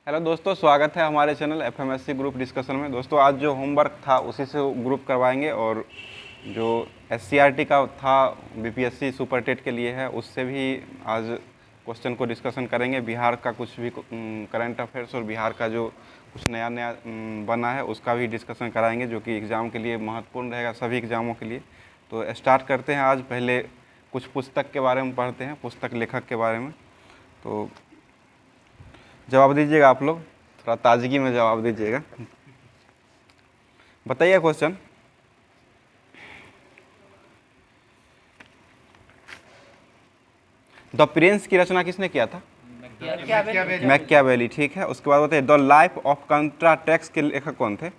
Hello दोस्तों, स्वागत है हमारे चैनल एफएमएससी ग्रुप डिस्कशन में। दोस्तों आज जो होमवर्क था उसी से ग्रुप करवाएंगे और जो एससीईआरटी का था बीपीएससी सुपर टेट के लिए है उससे भी आज क्वेश्चन को डिस्कशन करेंगे। बिहार का कुछ भी करंट अफेयर्स और बिहार का जो कुछ नया बना है उसका भी डिस्कशन कराएंगे जो कि एग्ज़ाम के लिए महत्वपूर्ण रहेगा, सभी एग्ज़ामों के लिए। तो स्टार्ट करते हैं। आज पहले कुछ पुस्तक के बारे में पढ़ते हैं, पुस्तक लेखक के बारे में। तो जवाब दीजिएगा आप लोग, थोड़ा ताजगी में जवाब दीजिएगा। बताइए क्वेश्चन। द प्रिंस की रचना किसने किया था? मैकियावेली। ठीक है। उसके बाद बताइए द लाइफ ऑफ कंट्राटेक्स के लेखक कौन थे?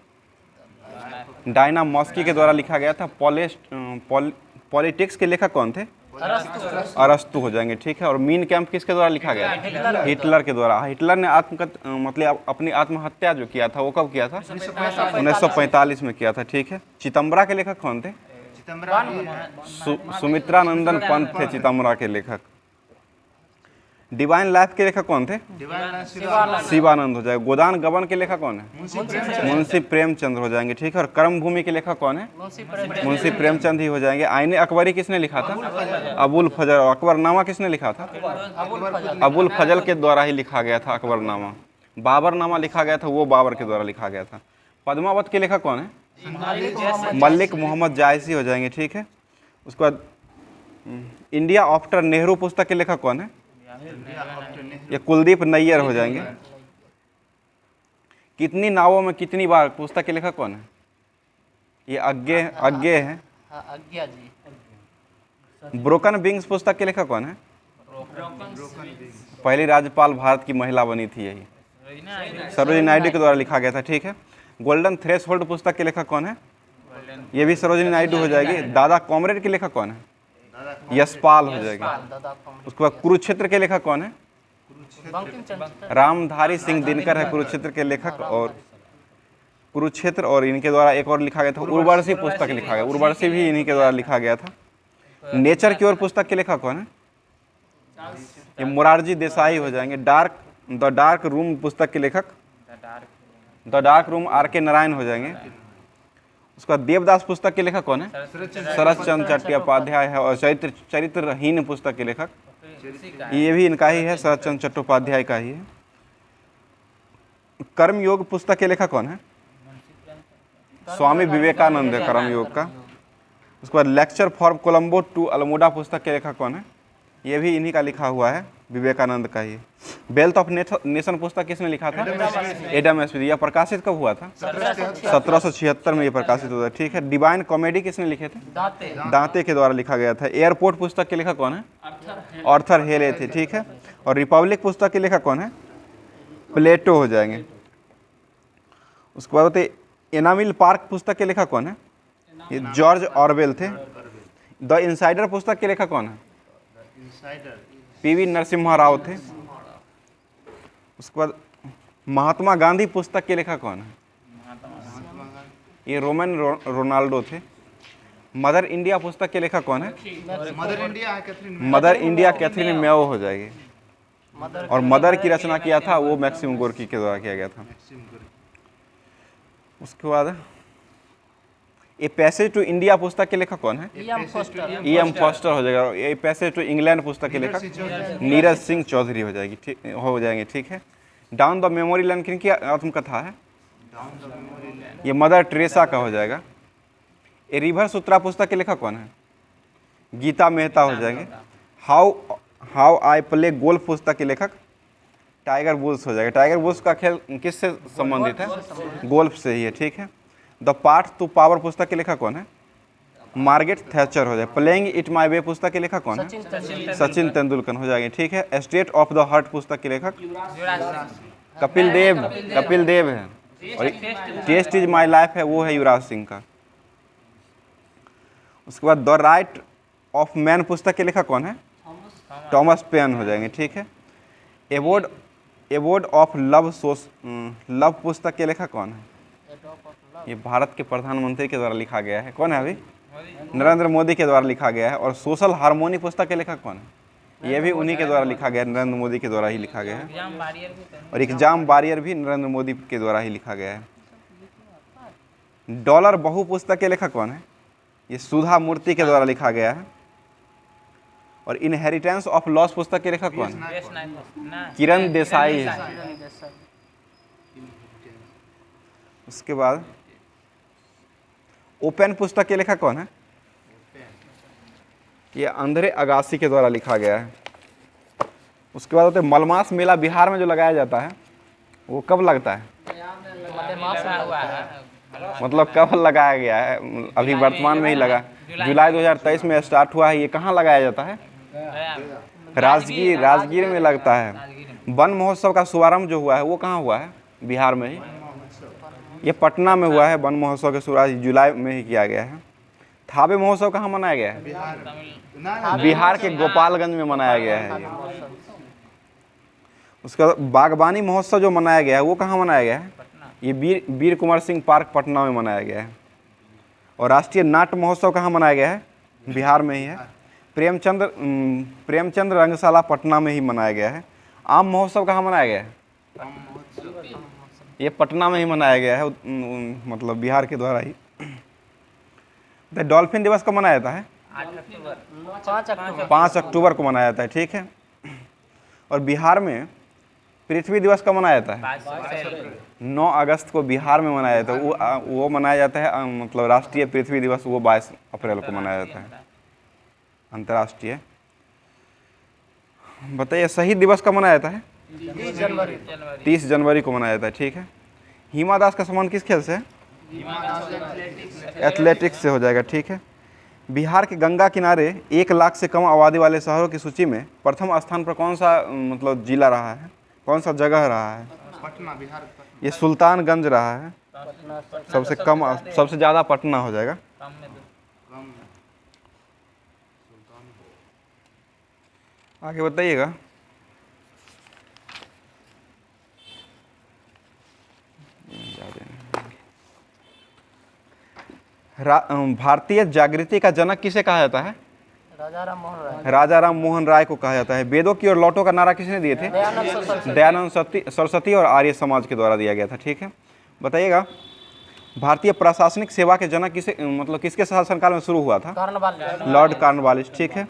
डायना मॉस्की के द्वारा लिखा गया था। पॉलिटिक्स के लेखक कौन थे? अरस्तु हो जाएंगे। ठीक है। और मीन कैंप किसके द्वारा लिखा गया? हिटलर के द्वारा। हिटलर ने मतलब अपनी आत्महत्या जो किया था वो कब किया था? 1945 में किया था। ठीक है। चितम्बरा के लेखक कौन थे? सुमित्रानंदन पंत थे चितम्बरा के लेखक। डिवाइन लाइफ के लेखक कौन थे? शिवानंद हो जाएगा। गोदान गबन के लेखक कौन है? मुंशी प्रेमचंद्र हो जाएंगे। ठीक है। और कर्म भूमि के लेखक कौन है? मुंशी प्रेमचंद ही हो जाएंगे। आईने अकबरी किसने लिखा था? अबुल फजल। और अकबरनामा किसने लिखा था? अबुल फजल के द्वारा ही लिखा गया था अकबरनामा। बाबरनामा लिखा गया था, वो बाबर के द्वारा लिखा गया था। पद्मावत के लेखक कौन है? मलिक मोहम्मद जायसी हो जाएंगे। ठीक है। उसके बाद इंडिया आफ्टर नेहरू पुस्तक के लेखक कौन है? ये कुलदीप नैयर हो जाएंगे। कितनी नावों में कितनी बार पुस्तक के लेखक कौन है? ये अज्ञे है। ब्रोकन विंग्स पुस्तक के लेखक कौन है? पहली राज्यपाल भारत की महिला बनी थी यही, सरोजिनी नायडू के द्वारा लिखा गया था। ठीक है। गोल्डन थ्रेशोल्ड पुस्तक के लेखक कौन है? ये भी सरोजिनी नायडू हो जाएगी। दादा कॉमरेड के लेखक कौन है? यशपाल हो जाएगी। उसके बाद कुरुक्षेत्र के लेखक कौन है? रामधारी सिंह दिनकर है कुरुक्षेत्र के लेखक। और कुरुक्षेत्र और इनके द्वारा एक और लिखा गया था उर्वशी पुस्तक लिखा गया। उर्वशी भी इन्हीं के द्वारा लिखा गया था। नेचर की ओर पुस्तक के लेखक कौन है? ये मोरारजी देसाई हो जाएंगे। द डार्क रूम पुस्तक के लेखक the dark room R K. Narayan हो जाएंगे। उसका देवदास पुस्तक के लेखक कौन है? शरत चंद्र चट्टोपाध्याय है। और चरित्रहीन पुस्तक के लेखक ये भी इनका ही है, शरत चंद्र चट्टोपाध्याय का ही है। कर्मयोग पुस्तक के लेखक कौन है? स्वामी विवेकानंद है कर्मयोग का। उसके बाद lecture for Colombo to Almora पुस्तक के लेखक कौन है? ये भी इन्हीं का लिखा हुआ है, विवेकानंद का ही। वेल्थ ऑफ नेशन पुस्तक किसने लिखा था? Adam Smith. यह प्रकाशित कब हुआ था? 1776 में ये प्रकाशित हुआ था। ठीक है। डिवाइन कॉमेडी किसने लिखे थे? दांते के द्वारा लिखा गया था। एयरपोर्ट पुस्तक के लेखक कौन है? आर्थर हेले थे। ठीक है। और रिपब्लिक पुस्तक के लेखक कौन है? प्लेटो हो जाएंगे। उसके बाद होते एनामिल पार्क पुस्तक के लेखक कौन है? ये जॉर्ज ऑरवेल थे। द इनसाइडर पुस्तक के लेखक कौन है? पीवी नरसिम्हा राव थे। उसके बाद महात्मा गांधी पुस्तक के लेखक कौन है? ये रोमन रोनाल्डो थे। मदर इंडिया पुस्तक के लेखक कौन है? मदर इंडिया कैथरीन मेयो हो जाएगी। और मदर की रचना किया था वो मैक्सिम गोर्की के द्वारा किया गया था। उसके बाद ए पैसेज टू इंडिया पुस्तक के लेखक कौन है? E.M. फॉस्टर हो जाएगा। ए पैसेज टू इंग्लैंड पुस्तक के लेखक नीरज सिंह चौधरी हो जाएगी। ठीक हो जाएंगे। ठीक है। डाउन द मेमोरी लाइन किनकी आत्मकथा है? ये मदर टेरेसा का हो जाएगा। ए रिवर सूत्रा पुस्तक के लेखक कौन है? गीता मेहता हो जाएंगे। हाउ आई प्ले गोल्फ पुस्तक के लेखक टाइगर वुड्स हो जाएगा। टाइगर वुड्स का खेल किससे संबंधित है? गोल्फ से ही है। ठीक है। द पाथ टू पावर पुस्तक के लेखक कौन है? मार्गरेट थैचर हो जाए। प्लेइंग इट माय वे पुस्तक के लेखक कौन है? सचिन तेंदुलकर हो जाएंगे। ठीक है। स्टेट ऑफ द हार्ट पुस्तक के लेखक कपिल देव है। और टेस्ट इज माय लाइफ है वो है युवराज सिंह का। उसके बाद द राइट ऑफ मैन पुस्तक के लेखक कौन है? थॉमस पेन हो जाएंगे। ठीक है। एवॉर्ड ऑफ लव पुस्तक के लेखक कौन है? ये भारत के प्रधानमंत्री के द्वारा लिखा गया है। कौन है अभी? नरेंद्र मोदी के द्वारा लिखा गया है। और सोशल हार्मोनी पुस्तक के लेखक कौन है? ये भी उन्हीं के द्वारा लिखा गया है, नरेंद्र मोदी के द्वारा ही लिखा गया है। एग्जाम वारियर भी तो और एग्जाम वारियर भी नरेंद्र मोदी के द्वारा ही लिखा गया है। डॉलर बहु पुस्तक के लेखक कौन है? ये सुधा मूर्ति के द्वारा लिखा गया है। और इनहेरिटेंस ऑफ लॉस पुस्तक के लेखक कौन है? बेस ना किरण देसाई है। उसके बाद ओपन पुस्तक के लेखक कौन है? ये अंधेरे अगासी के द्वारा लिखा गया है। उसके बाद होते मलमास मेला बिहार में जो लगाया जाता है वो कब लगता है? मतलब कब लगाया गया है? अभी वर्तमान में ही लगा, जुलाई 2023 में स्टार्ट हुआ है। ये कहाँ लगाया जाता है? राजगीर में लगता है। वन महोत्सव का शुभारंभ जो हुआ है वो कहाँ हुआ है? बिहार में ही। ये पटना में हुआ है। वन महोत्सव का शुरुआत जुलाई में ही किया गया है। थावे महोत्सव कहाँ मनाया गया है? बिहार के गोपालगंज में मनाया गया है। उसके बाद बागवानी महोत्सव जो मनाया गया है वो कहाँ मनाया गया है? ये वीर कुंवर सिंह पार्क पटना में मनाया गया है। और राष्ट्रीय नाट्य महोत्सव कहाँ मनाया गया है? बिहार में ही है। प्रेमचंद रंगशाला पटना में ही मनाया गया है। आम महोत्सव कहाँ मनाया गया है? ये पटना में ही मनाया गया है, मतलब बिहार के द्वारा ही। तो डॉल्फिन दिवस कब मनाया जाता है? 5 अक्टूबर को मनाया जाता है। ठीक है। और बिहार में पृथ्वी दिवस कब मनाया जाता है? 9 अगस्त को बिहार में मनाया जाता है। वो मनाया जाता है, मतलब राष्ट्रीय पृथ्वी दिवस वो 22 अप्रैल को मनाया जाता है, अंतर्राष्ट्रीय। बताइए शहीद दिवस कब मनाया जाता है? 30 जनवरी को मनाया जाता है। ठीक है। हिमा दास का संबंध किस खेल से है? एथलेटिक्स से हो जाएगा। ठीक है। बिहार के गंगा किनारे 1 लाख से कम आबादी वाले शहरों की सूची में प्रथम स्थान पर कौन सा मतलब जिला रहा है, कौन सा जगह रहा है? पटना, बिहार। ये सुल्तानगंज रहा है। सबसे कम, सबसे ज़्यादा पटना हो जाएगा। आगे बताइएगा। भारतीय जागृति का जनक किसे कहा जाता है? राजा राम मोहन राय को कहा जाता है। वेदों की ओर लौटो का नारा किसने दिए थे? दयानंद सरस्वती और आर्य समाज के द्वारा दिया गया था। ठीक है। बताइएगा भारतीय प्रशासनिक सेवा के जनक किसे, मतलब किसके शासनकाल में शुरू हुआ था? Lord Cornwallis. ठीक है।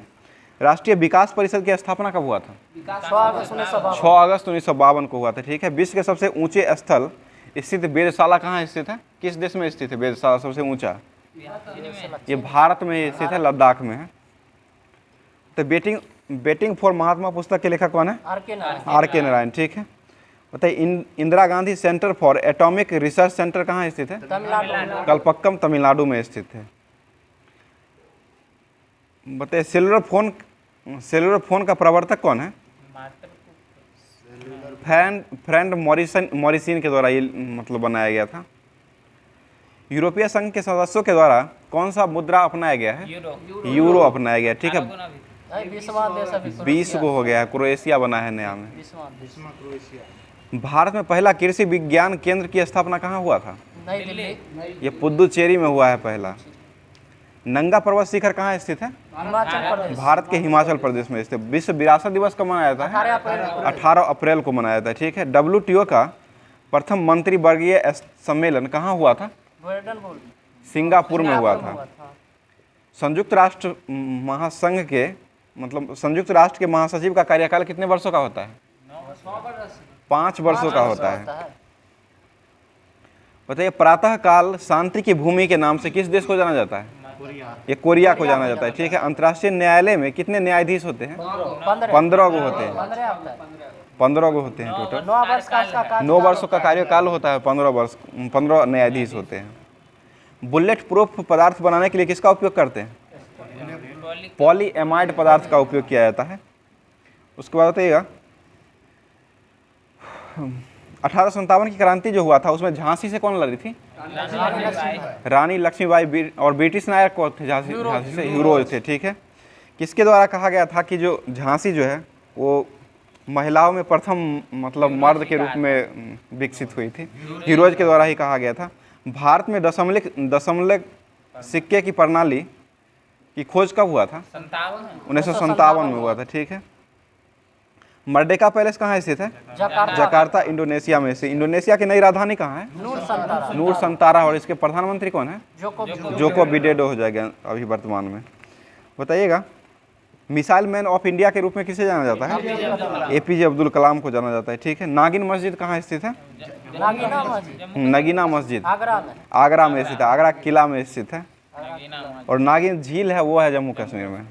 राष्ट्रीय विकास परिषद की स्थापना कब हुआ था? 6 अगस्त 1952 को हुआ था। ठीक है। विश्व के सबसे ऊंचे स्थल स्थित वेधशाला कहाँ स्थित है? किस देश में स्थित है वेधशाला सबसे ऊंचा? ये भारत में स्थित है, लद्दाख में है। तो बेटिंग फॉर महात्मा पुस्तक के लेखक कौन है? आर के नारायण। ठीक है। बताइए Indira Gandhi centre for atomic research centre कहाँ स्थित है? कलपक्कम तमिलनाडु में स्थित है। बताइए सेलुलर फोन का प्रवर्तक कौन है? फ्रेंड मॉरिसन के द्वारा ये मतलब बनाया गया था। यूरोपीय संघ के सदस्यों के द्वारा कौन सा मुद्रा अपनाया गया है? यूरो अपनाया गया। ठीक है। 20 को हो गया है। क्रोएशिया बना है नया में। भारत में पहला कृषि विज्ञान केंद्र की स्थापना कहाँ हुआ था? नई दिल्ली। ये पुदुचेरी में हुआ है पहला। नंगा पर्वत शिखर कहाँ स्थित है? हिमाचल प्रदेश। भारत के हिमाचल प्रदेश में स्थित। विश्व विरासत दिवस कब मनाया जाता है? 18 अप्रैल को मनाया जाता है। ठीक है। WTO का प्रथम मंत्री वर्गीय सम्मेलन कहाँ हुआ था? सिंगापुर में हुआ था। संयुक्त राष्ट्र महासंघ के मतलब संयुक्त राष्ट्र के महासचिव का कार्यकाल कितने वर्षों का होता है? 5 वर्षों का होता है। बताइए प्रातः काल शांति की भूमि के नाम से किस देश को जाना जाता है? ये कोरिया को जाना जाता है। ठीक है। अंतर्राष्ट्रीय न्यायालय में कितने न्यायाधीश होते हैं? 15 को होते हैं। 15 को होते हैं टोटल। 9 वर्षों का कार्यकाल होता है। 15 न्यायाधीश होते हैं। बुलेट प्रूफ पदार्थ बनाने के लिए किसका उपयोग करते हैं? पॉलीएमाइड पदार्थ का उपयोग किया जाता है। उसके बाद बताइएगा 1857 की क्रांति जो हुआ था उसमें झांसी से कौन लड़ी थी? रानी लक्ष्मीबाई और ब्रिटिश नायक कौन थे? झांसी से हीरोज थे। ठीक है। किसके द्वारा कहा गया था कि जो झांसी जो है वो महिलाओं में प्रथम मतलब मर्द के रूप में विकसित हुई थी? हीरोज के द्वारा ही कहा गया था। भारत में दशमलव सिक्के की प्रणाली की खोज कब हुआ था? 1957 में हुआ था। ठीक है। मर्डेका पैलेस कहाँ स्थित है? जकार्ता, इंडोनेशिया में स्थित। इंडोनेशिया की नई राजधानी कहाँ है? नूर संतारा। और इसके प्रधानमंत्री कौन है? जोको विडोडो हो जाएगा अभी वर्तमान में। बताइएगा, मिसाइल मैन ऑफ इंडिया के रूप में किसे जाना जाता है? एपीजे अब्दुल कलाम को जाना जाता है, ठीक है। नागिन मस्जिद कहाँ स्थित है? नगीना मस्जिद आगरा में स्थित है, आगरा किला में स्थित है। और नागिन झील है वो है जम्मू कश्मीर में।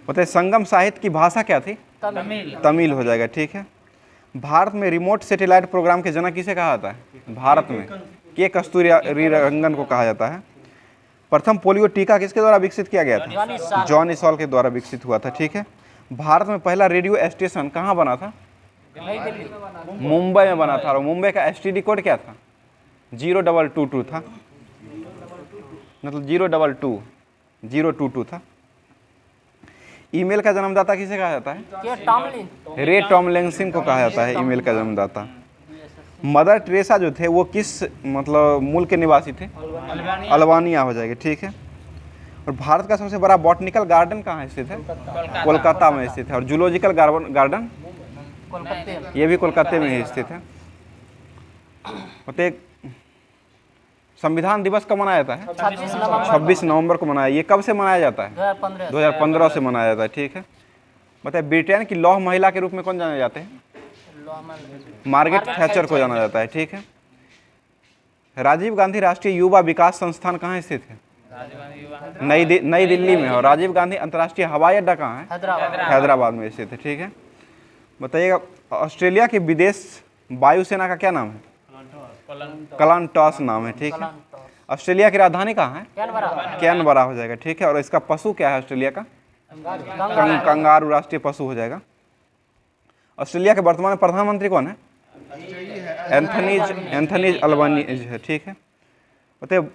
बताइए, संगम साहित्य की भाषा क्या थी? तमिल हो जाएगा, ठीक है। भारत में रिमोट सैटेलाइट प्रोग्राम के जनक किसे कहा जाता है? भारत में के कस्तूरीरंगन को कहा जाता है। प्रथम पोलियो टीका किसके द्वारा विकसित किया गया था? जॉन इसॉल के द्वारा विकसित हुआ था, ठीक है। भारत में पहला रेडियो स्टेशन कहाँ बना था? मुंबई में बना था। और मुंबई का एसटीडी कोड क्या था? 0222 था, मतलब 022 था। ईमेल का जन्मदाता किसे कहा जाता है? रे टॉमलिंसन को कहा जाता है ईमेल का जन्मदाता। मदर टेरेसा जो थे वो किस मतलब मुल्क के निवासी थे? अल्बानिया हो जाएगी, ठीक है। और भारत का सबसे बड़ा बॉटनिकल गार्डन कहाँ स्थित है? कोलकाता में स्थित है। और जूलॉजिकल गार्डन ये भी कोलकाता में ही स्थित है। मतलब संविधान दिवस कब मनाया जाता है? 26 नवंबर को मनाया। ये कब से मनाया जाता है? 2015 से मनाया जाता है, ठीक है। बताइए, ब्रिटेन की लौह महिला के रूप में कौन जाने जाते हैं? मार्गरेट थैचर को जाना जाता है, ठीक है। राजीव गांधी राष्ट्रीय युवा विकास संस्थान कहाँ स्थित है? नई दिल्ली में। और राजीव गांधी अंतर्राष्ट्रीय हवाई अड्डा कहाँ है? हैदराबाद में स्थित है, ठीक है। बताइएगा, ऑस्ट्रेलिया के विदेश वायुसेना का क्या नाम है? कलानटॉस नाम है, ठीक है। ऑस्ट्रेलिया की राजधानी कहाँ है? कैनबरा हो जाएगा, ठीक है। और इसका पशु क्या है ऑस्ट्रेलिया का? कंगारू राष्ट्रीय पशु हो जाएगा। ऑस्ट्रेलिया के वर्तमान प्रधानमंत्री कौन है? एंथनी अल्बानीज है, ठीक है। बताइए,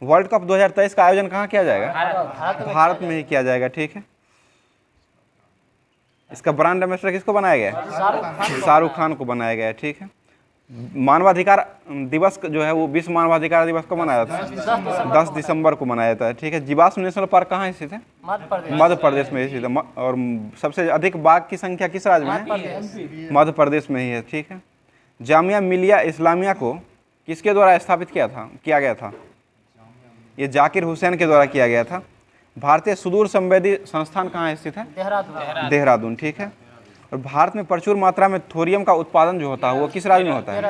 वर्ल्ड कप 2023 का आयोजन कहाँ किया जाएगा? भारत में ही किया जाएगा, ठीक है। इसका ब्रांड एम्बेसडर किसको बनाया गया है? शाहरुख खान को बनाया गया है, ठीक है। मानवाधिकार दिवस जो है वो विश्व मानवाधिकार दिवस को मनाया जाता है? 10 दिसंबर को मनाया जाता है, ठीक है। जीवाश्म नेशनल पार्क कहाँ स्थित है? मध्य प्रदेश में स्थित है। और सबसे अधिक बाघ की संख्या किस राज्य में है? मध्य प्रदेश में ही है, ठीक है। जामिया मिलिया इस्लामिया को किसके द्वारा स्थापित किया गया था? ये जाकिर हुसैन के द्वारा किया गया था। भारतीय सुदूर संवेदी संस्थान कहाँ स्थित है? देहरादून, ठीक है। और भारत में प्रचुर मात्रा में थोरियम का उत्पादन जो होता है वो किस राज्य में होता है?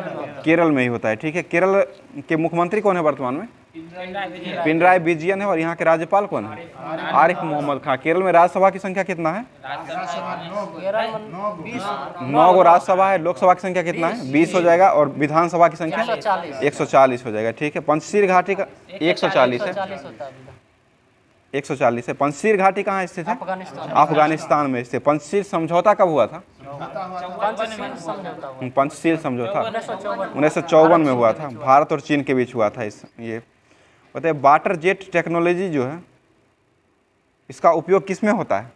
केरल में ही होता है, ठीक है। केरल के मुख्यमंत्री कौन है वर्तमान में? पिनराई विजयन है। और यहाँ के राज्यपाल कौन है? आरिफ मोहम्मद खान। केरल में राज्यसभा की संख्या कितना है? 9 गो राज्यसभा है। लोकसभा की संख्या कितना है? 20 हो जाएगा। और विधानसभा की संख्या 140 हो जाएगा, ठीक है। पंचशील घाटी का 140 है, 140 है। पंचशील घाटी कहाँ स्थित है? अफगानिस्तान में स्थित। पंचशील समझौता कब हुआ था? पंचशील समझौता 1954 में हुआ था। भारत और चीन के बीच हुआ था ये। बताइए, वाटर जेट टेक्नोलॉजी जो है इसका उपयोग किस में होता है?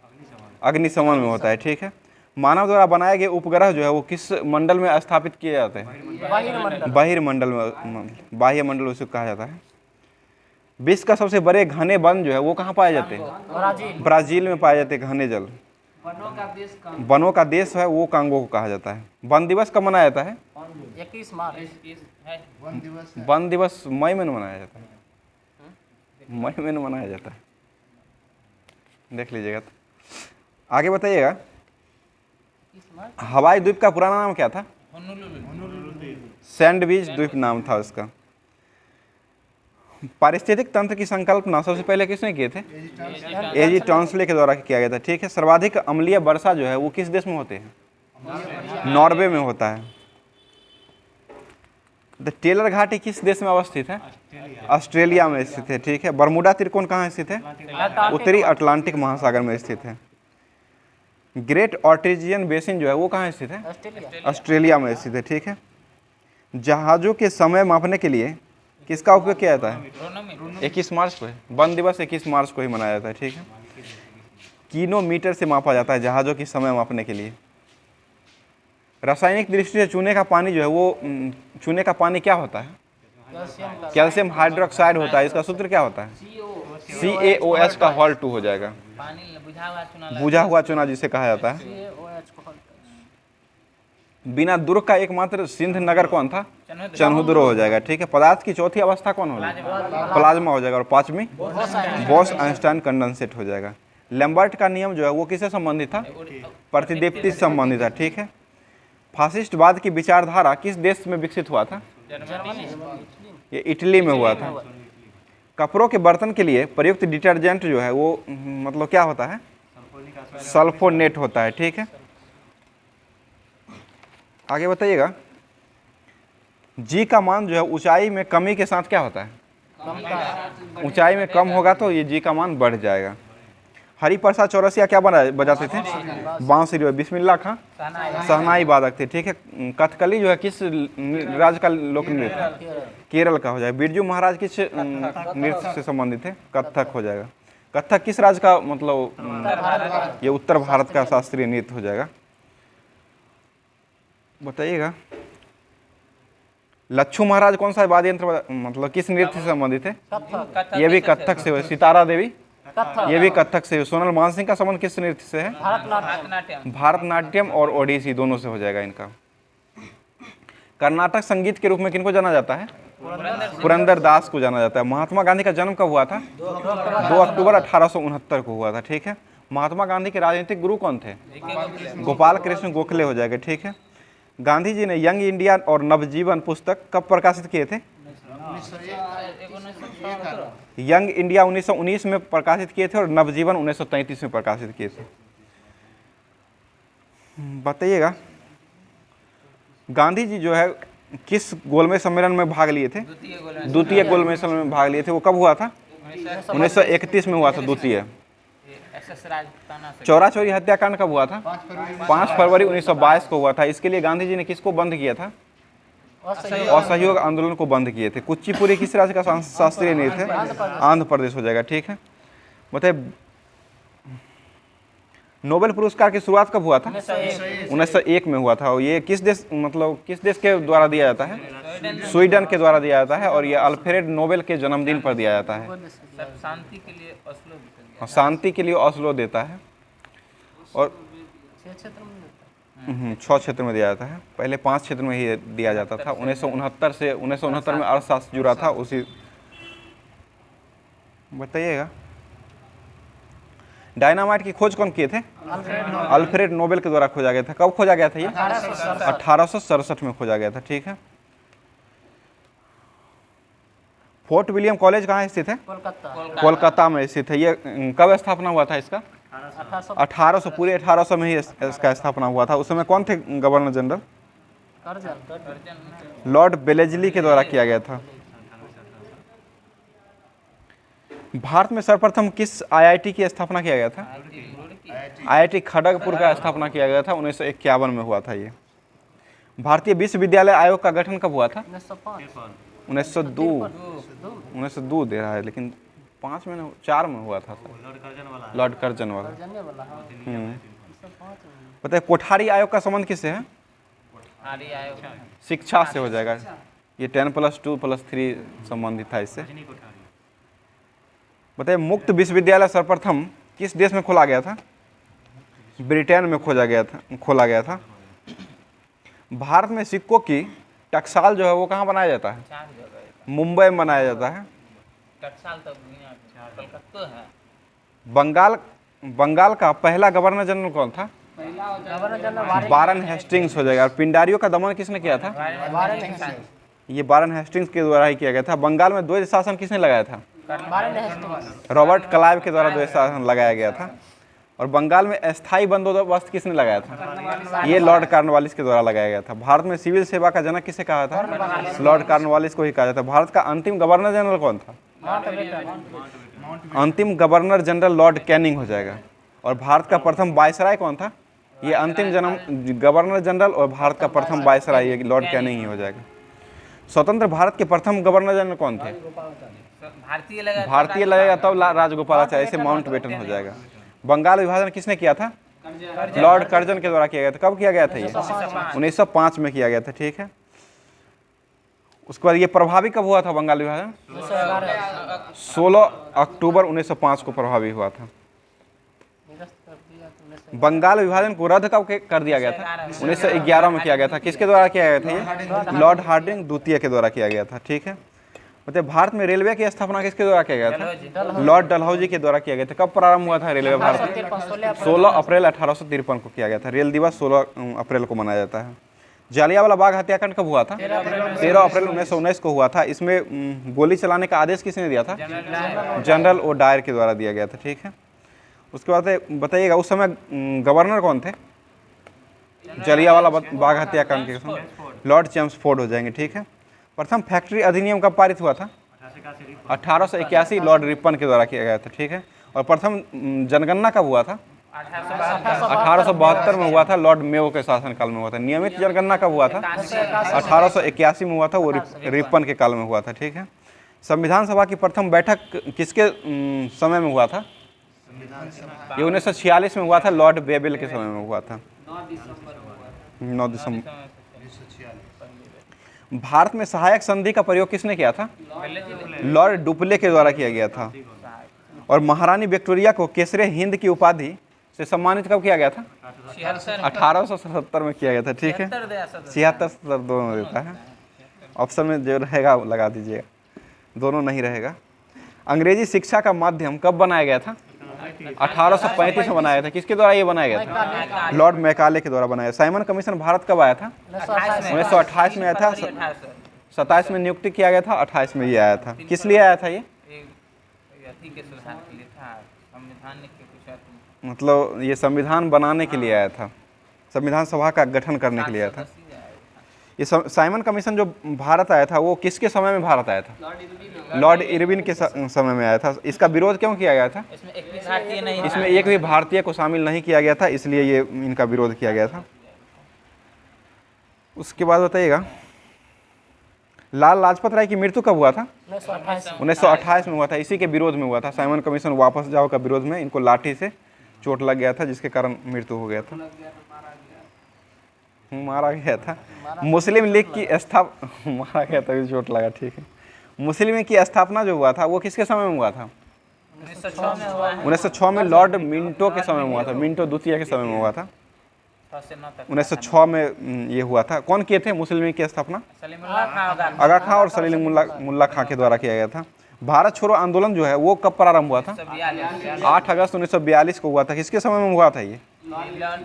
अग्निशमन में होता है, ठीक है। मानव द्वारा बनाए गए उपग्रह जो है वो किस मंडल में स्थापित किए जाते हैं? बहिर्मंडल में, बाह्य मंडल उसे कहा जाता है। विश्व का सबसे बड़े घने वन जो है वो कहाँ पाए जाते हैं? ब्राजील में पाए जाते हैं घने जल। वनों का देश है वो कांगो को कहा जाता है। वन दिवस कब मनाया जाता है? 21 मार्च। वन दिवस मई में मनाया जाता है, मई में मनाया जाता है, देख लीजिएगा। तो आगे बताइएगा, हवाई द्वीप का पुराना नाम क्या था? सैंडविच द्वीप नाम था उसका। पारिस्थितिक तंत्र की संकल्पना सबसे पहले किसने किए थे? एजी टॉन्सले के द्वारा किया गया था, ठीक है। सर्वाधिक अम्लीय वर्षा जो है वो किस देश में होते हैं? नॉर्वे में होता है। द टेलर घाटी किस देश में अवस्थित है? ऑस्ट्रेलिया में स्थित है, ठीक है। बरमूडा त्रिकोण कहाँ स्थित है? उत्तरी अटलांटिक महासागर में स्थित है। ग्रेट ऑर्टिजियन बेसिन जो है वो कहाँ स्थित है? ऑस्ट्रेलिया में स्थित है, ठीक है। जहाजों के समय मापने के लिए किसका उपयोग किया जाता है? 21 मार्च को है। वन दिवस 21 मार्च को ही मनाया जाता है, ठीक है। किलोमीटर से मापा जाता है जहाजों की समय मापने के लिए। रासायनिक दृष्टि से चूने का पानी जो है वो चूने का पानी क्या होता है? कैल्शियम हाइड्रोक्साइड होता है। इसका सूत्र क्या होता है? CaOH का हॉल 2 हो जाएगा, पानी बुझा हुआ चुना बुझा हुआ चुना जिसे कहा जाता है। CaOH को हल बिना दुर्ग का एकमात्र सिंध नगर कौन था? चन्हुद्रो हो जाएगा, ठीक है। पदार्थ की चौथी अवस्था कौन होगी? प्लाज्मा हो जाएगा। और पांचवी बॉस आइंस्टाइन कंडेंसेट हो जाएगा। लैम्बर्ट का नियम जो है वो किससे संबंधित था? प्रतिदीप्ति से संबंधित था, ठीक है। फासिस्टवाद की विचारधारा किस देश में विकसित हुआ था? ये इटली में हुआ था। कपड़ों के बर्तन के लिए प्रयुक्त डिटर्जेंट जो है वो मतलब क्या होता है? सल्फोनेट होता है, ठीक है। आगे बताइएगा, जी का मान जो है ऊंचाई में कमी के साथ क्या होता है? ऊंचाई में कम होगा तो ये जी का मान बढ़ जाएगा। हरिप्रसाद चौरसिया क्या बजाते थे? बांसुरी। बिस्मिल्लाह खां शहनाई वादक थे, ठीक है। कथकली जो है किस राज्य का लोक नृत्य है? केरल का हो जाएगा। बिरजू महाराज किस नृत्य से संबंधित थे? कथक हो जाएगा। कथक किस राज्य का मतलब? ये उत्तर भारत का शास्त्रीय नृत्य हो जाएगा। बताइएगा, लच्छू महाराज कौन सा वाद्य यंत्र मतलब किस नृत्य से संबंधित है? ये भी कथक से हुए। सितारा देवी ये भी कथक से हुए। सोनल मानसिंह का संबंध किस नृत्य से है? भारतनाट्यम और ओडिसी दोनों से हो जाएगा इनका। कर्नाटक संगीत के रूप में किनको जाना जाता है? पुरंदर दास को जाना जाता है। महात्मा गांधी का जन्म कब हुआ था? 2 अक्टूबर 1869 को हुआ था, ठीक है। महात्मा गांधी के राजनीतिक गुरु कौन थे? गोपाल कृष्ण गोखले हो जाएगा, ठीक है। गांधी जी ने यंग इंडिया और नवजीवन पुस्तक कब प्रकाशित किए थे? यंग इंडिया 1919 में प्रकाशित किए थे और नवजीवन 1933 में प्रकाशित किए थे। बताइएगा, गांधी जी जो है किस गोलमेज सम्मेलन में भाग लिए थे? द्वितीय गोलमेज सम्मेलन में भाग लिए थे। वो कब हुआ था? 1931 में हुआ था द्वितीय। चौरा चौरी हत्याकांड कब हुआ था? 5 फरवरी 1922 को हुआ था। इसके लिए गांधी जी ने किसको बंद किया था? असहयोग आंदोलन को बंद किए थे। कुचिपुड़ी किस राज्य का शास्त्रीय नृत्य है? आंध्र प्रदेश हो जाएगा, ठीक है। बताइए, नोबेल पुरस्कार की शुरुआत कब हुआ था? 1901 में हुआ था। और ये किस देश मतलब किस देश के द्वारा दिया जाता है? स्वीडन के द्वारा दिया जाता है। और ये अल्फ्रेड नोबेल के जन्मदिन पर दिया जाता है। शांति के लिए ओस्लो शांति के लिए ओस्लो देता है। और 6 क्षेत्र में दिया जाता है। पहले 5 क्षेत्र में ही दिया जाता था। 1969 से 1969 में अर्थशास्त्र जुड़ा था उसी। बताइएगा, डायनामाइट की खोज कौन किए थे? अल्फ्रेड नोबेल के द्वारा खोजा गया था। कब खोजा गया था ये? 1867 में खोजा गया था, ठीक है। फोर्ट विलियम कॉलेज कहाँ स्थित है? कोलकाता में स्थित है। ये कब स्थापना हुआ था इसका? 1800 पूरे 1800 में ही इसका स्थापना हुआ था। उस समय कौन थे गवर्नर जनरल? लॉर्ड बेलेजली के द्वारा किया गया था। भारत में सर्वप्रथम किस IIT की स्थापना किया गया था? IIT खड़गपुर का स्थापना किया गया था। 1951 में हुआ था ये। भारतीय विश्वविद्यालय आयोग का गठन कब हुआ था? 1902 दे रहा है, लेकिन 5 में 4 में हुआ था लॉर्ड कर्जन वाला। पता है कोठारी आयोग का संबंध किससे है? शिक्षा से हो जाएगा। ये 10+2+3 संबंधित था इससे। बताइए, मुक्त विश्वविद्यालय सर्वप्रथम किस देश में खोला गया था? ब्रिटेन में खोला गया था। भारत में सिक्कों की टकसाल जो है वो कहाँ बनाया जाता है? मुंबई में बनाया जाता है। बंगाल का पहला गवर्नर जनरल कौन था? वारन हेस्टिंग्स हो जाएगा। और पिंडारियों का दमन किसने किया था? ये वारन हेस्टिंग्स के द्वारा ही किया गया था। बंगाल में द्वैध शासन किसने लगाया था? रॉबर्ट क्लाइव के द्वारा द्वैध शासन लगाया गया था। और बंगाल में अस्थायी बंदोबस्त किसने लगाया था? ये लॉर्ड कॉर्नवालिस के द्वारा लगाया गया था। भारत में सिविल सेवा का जनक किसे कहा था? लॉर्ड कॉर्नवालिस को ही कहा जाता है। भारत का अंतिम गवर्नर जनरल कौन था? अंतिम गवर्नर जनरल लॉर्ड कैनिंग हो जाएगा। और भारत का प्रथम वायसराय कौन था? ये अंतिम गवर्नर जनरल और भारत का प्रथम वायसराय ये लॉर्ड कैनिंग ही हो जाएगा। स्वतंत्र भारत के प्रथम गवर्नर जनरल कौन थे? भारतीय लगेगा तब राजगोपालाचारी से माउंटबेटन हो जाएगा। बंगाल विभाजन किसने किया था? लॉर्ड कर्जन के द्वारा किया गया था। कब किया गया था ये? 1905 में किया गया था, ठीक है। उसके बाद ये प्रभावी कब हुआ था बंगाल विभाजन? 16 अक्टूबर 1905 को प्रभावी हुआ था। बंगाल विभाजन को रद्द कब कर दिया गया था? 1911 में किया गया था। किसके द्वारा किया गया था ये? लॉर्ड हार्डिंग द्वितीय के द्वारा किया गया था। ठीक है, मतलब भारत में रेलवे की स्थापना किसके द्वारा किया गया था? लॉर्ड डलहौजी के द्वारा किया गया था। कब प्रारंभ हुआ था रेलवे भारत में? 16 अप्रैल 1853 को किया गया था। रेल दिवस 16 अप्रैल को मनाया जाता है। जालियांवाला बाग हत्याकांड कब हुआ था? 13 अप्रैल 1919 को हुआ था। इसमें गोली चलाने का आदेश किसने दिया था? जनरल ओ डायर के द्वारा दिया गया था। ठीक है, उसके बाद बताइएगा उस समय गवर्नर कौन थे जालियांवाला बाग हत्याकांड के समय? लॉर्ड चेम्सफोर्ड हो जाएंगे। ठीक है, प्रथम फैक्ट्री अधिनियम कब पारित हुआ था? 1881 लॉर्ड रिपन के द्वारा किया गया था। ठीक है, और प्रथम जनगणना कब हुआ था? 1872 में हुआ था, लॉर्ड मेयो के शासनकाल में हुआ था। नियमित जनगणना कब हुआ था? 1881 में हुआ था, वो रिपन के काल में हुआ था। ठीक है, संविधान सभा की प्रथम बैठक किसके समय में हुआ था? ये 1946 में हुआ था, लॉर्ड बेबिल के समय में हुआ था। 9 दिसंबर। भारत में सहायक संधि का प्रयोग किसने किया था? लॉर्ड डुप्ले के द्वारा किया गया था। और महारानी विक्टोरिया को केसरे हिंद की उपाधि से सम्मानित कब किया गया था? 1877 में किया गया था। ठीक है, 76 दोनों में देता है। ऑप्शन में जो रहेगा लगा दीजिएगा, दोनों नहीं रहेगा। अंग्रेजी शिक्षा का माध्यम कब बनाया गया था? 1835 में बनाया था। किसके द्वारा ये बनाया गया था? लॉर्ड मैकाले के द्वारा बनाया। साइमन कमीशन भारत कब आया था? 1928 में आया था। 27 में नियुक्ति किया गया था, 28 में ये आया था। किस लिए आया था ये? मतलब ये संविधान बनाने के लिए आया था, संविधान सभा का गठन करने के लिए आया था। ये साइमन कमीशन जो भारत आया था वो किसके समय में भारत आया था? लॉर्ड इरविन के समय में आया था। इसका विरोध क्यों किया गया था? इसमें एक भी भारतीय को शामिल नहीं किया गया था, इसलिए ये इनका विरोध किया गया था। उसके बाद बताइएगा लाल लाजपत राय की मृत्यु कब हुआ था? 1928 में हुआ था। इसी के विरोध में हुआ था। साइमन कमीशन वापस जाओ का विरोध में इनको लाठी से चोट लग गया था, जिसके कारण मृत्यु हो गया था। मारा गया था। मुस्लिम लीग की मारा गया था, चोट लगा। ठीक है, मुस्लिम लीग की स्थापना जो हुआ था वो किसके समय में हुआ था? 1906 में लॉर्ड मिंटो के समय में हुआ था। मिंटो द्वितीय के समय में हुआ था। 1906 में ये हुआ था। कौन किए थे मुस्लिम लीग की स्थापना? आगा खां और सलीम मुल्ला खां के द्वारा किया गया था। भारत छोड़ो आंदोलन जो है वो कब प्रारंभ हुआ था? 8 अगस्त 1942 को हुआ था। किसके समय में हुआ था ये?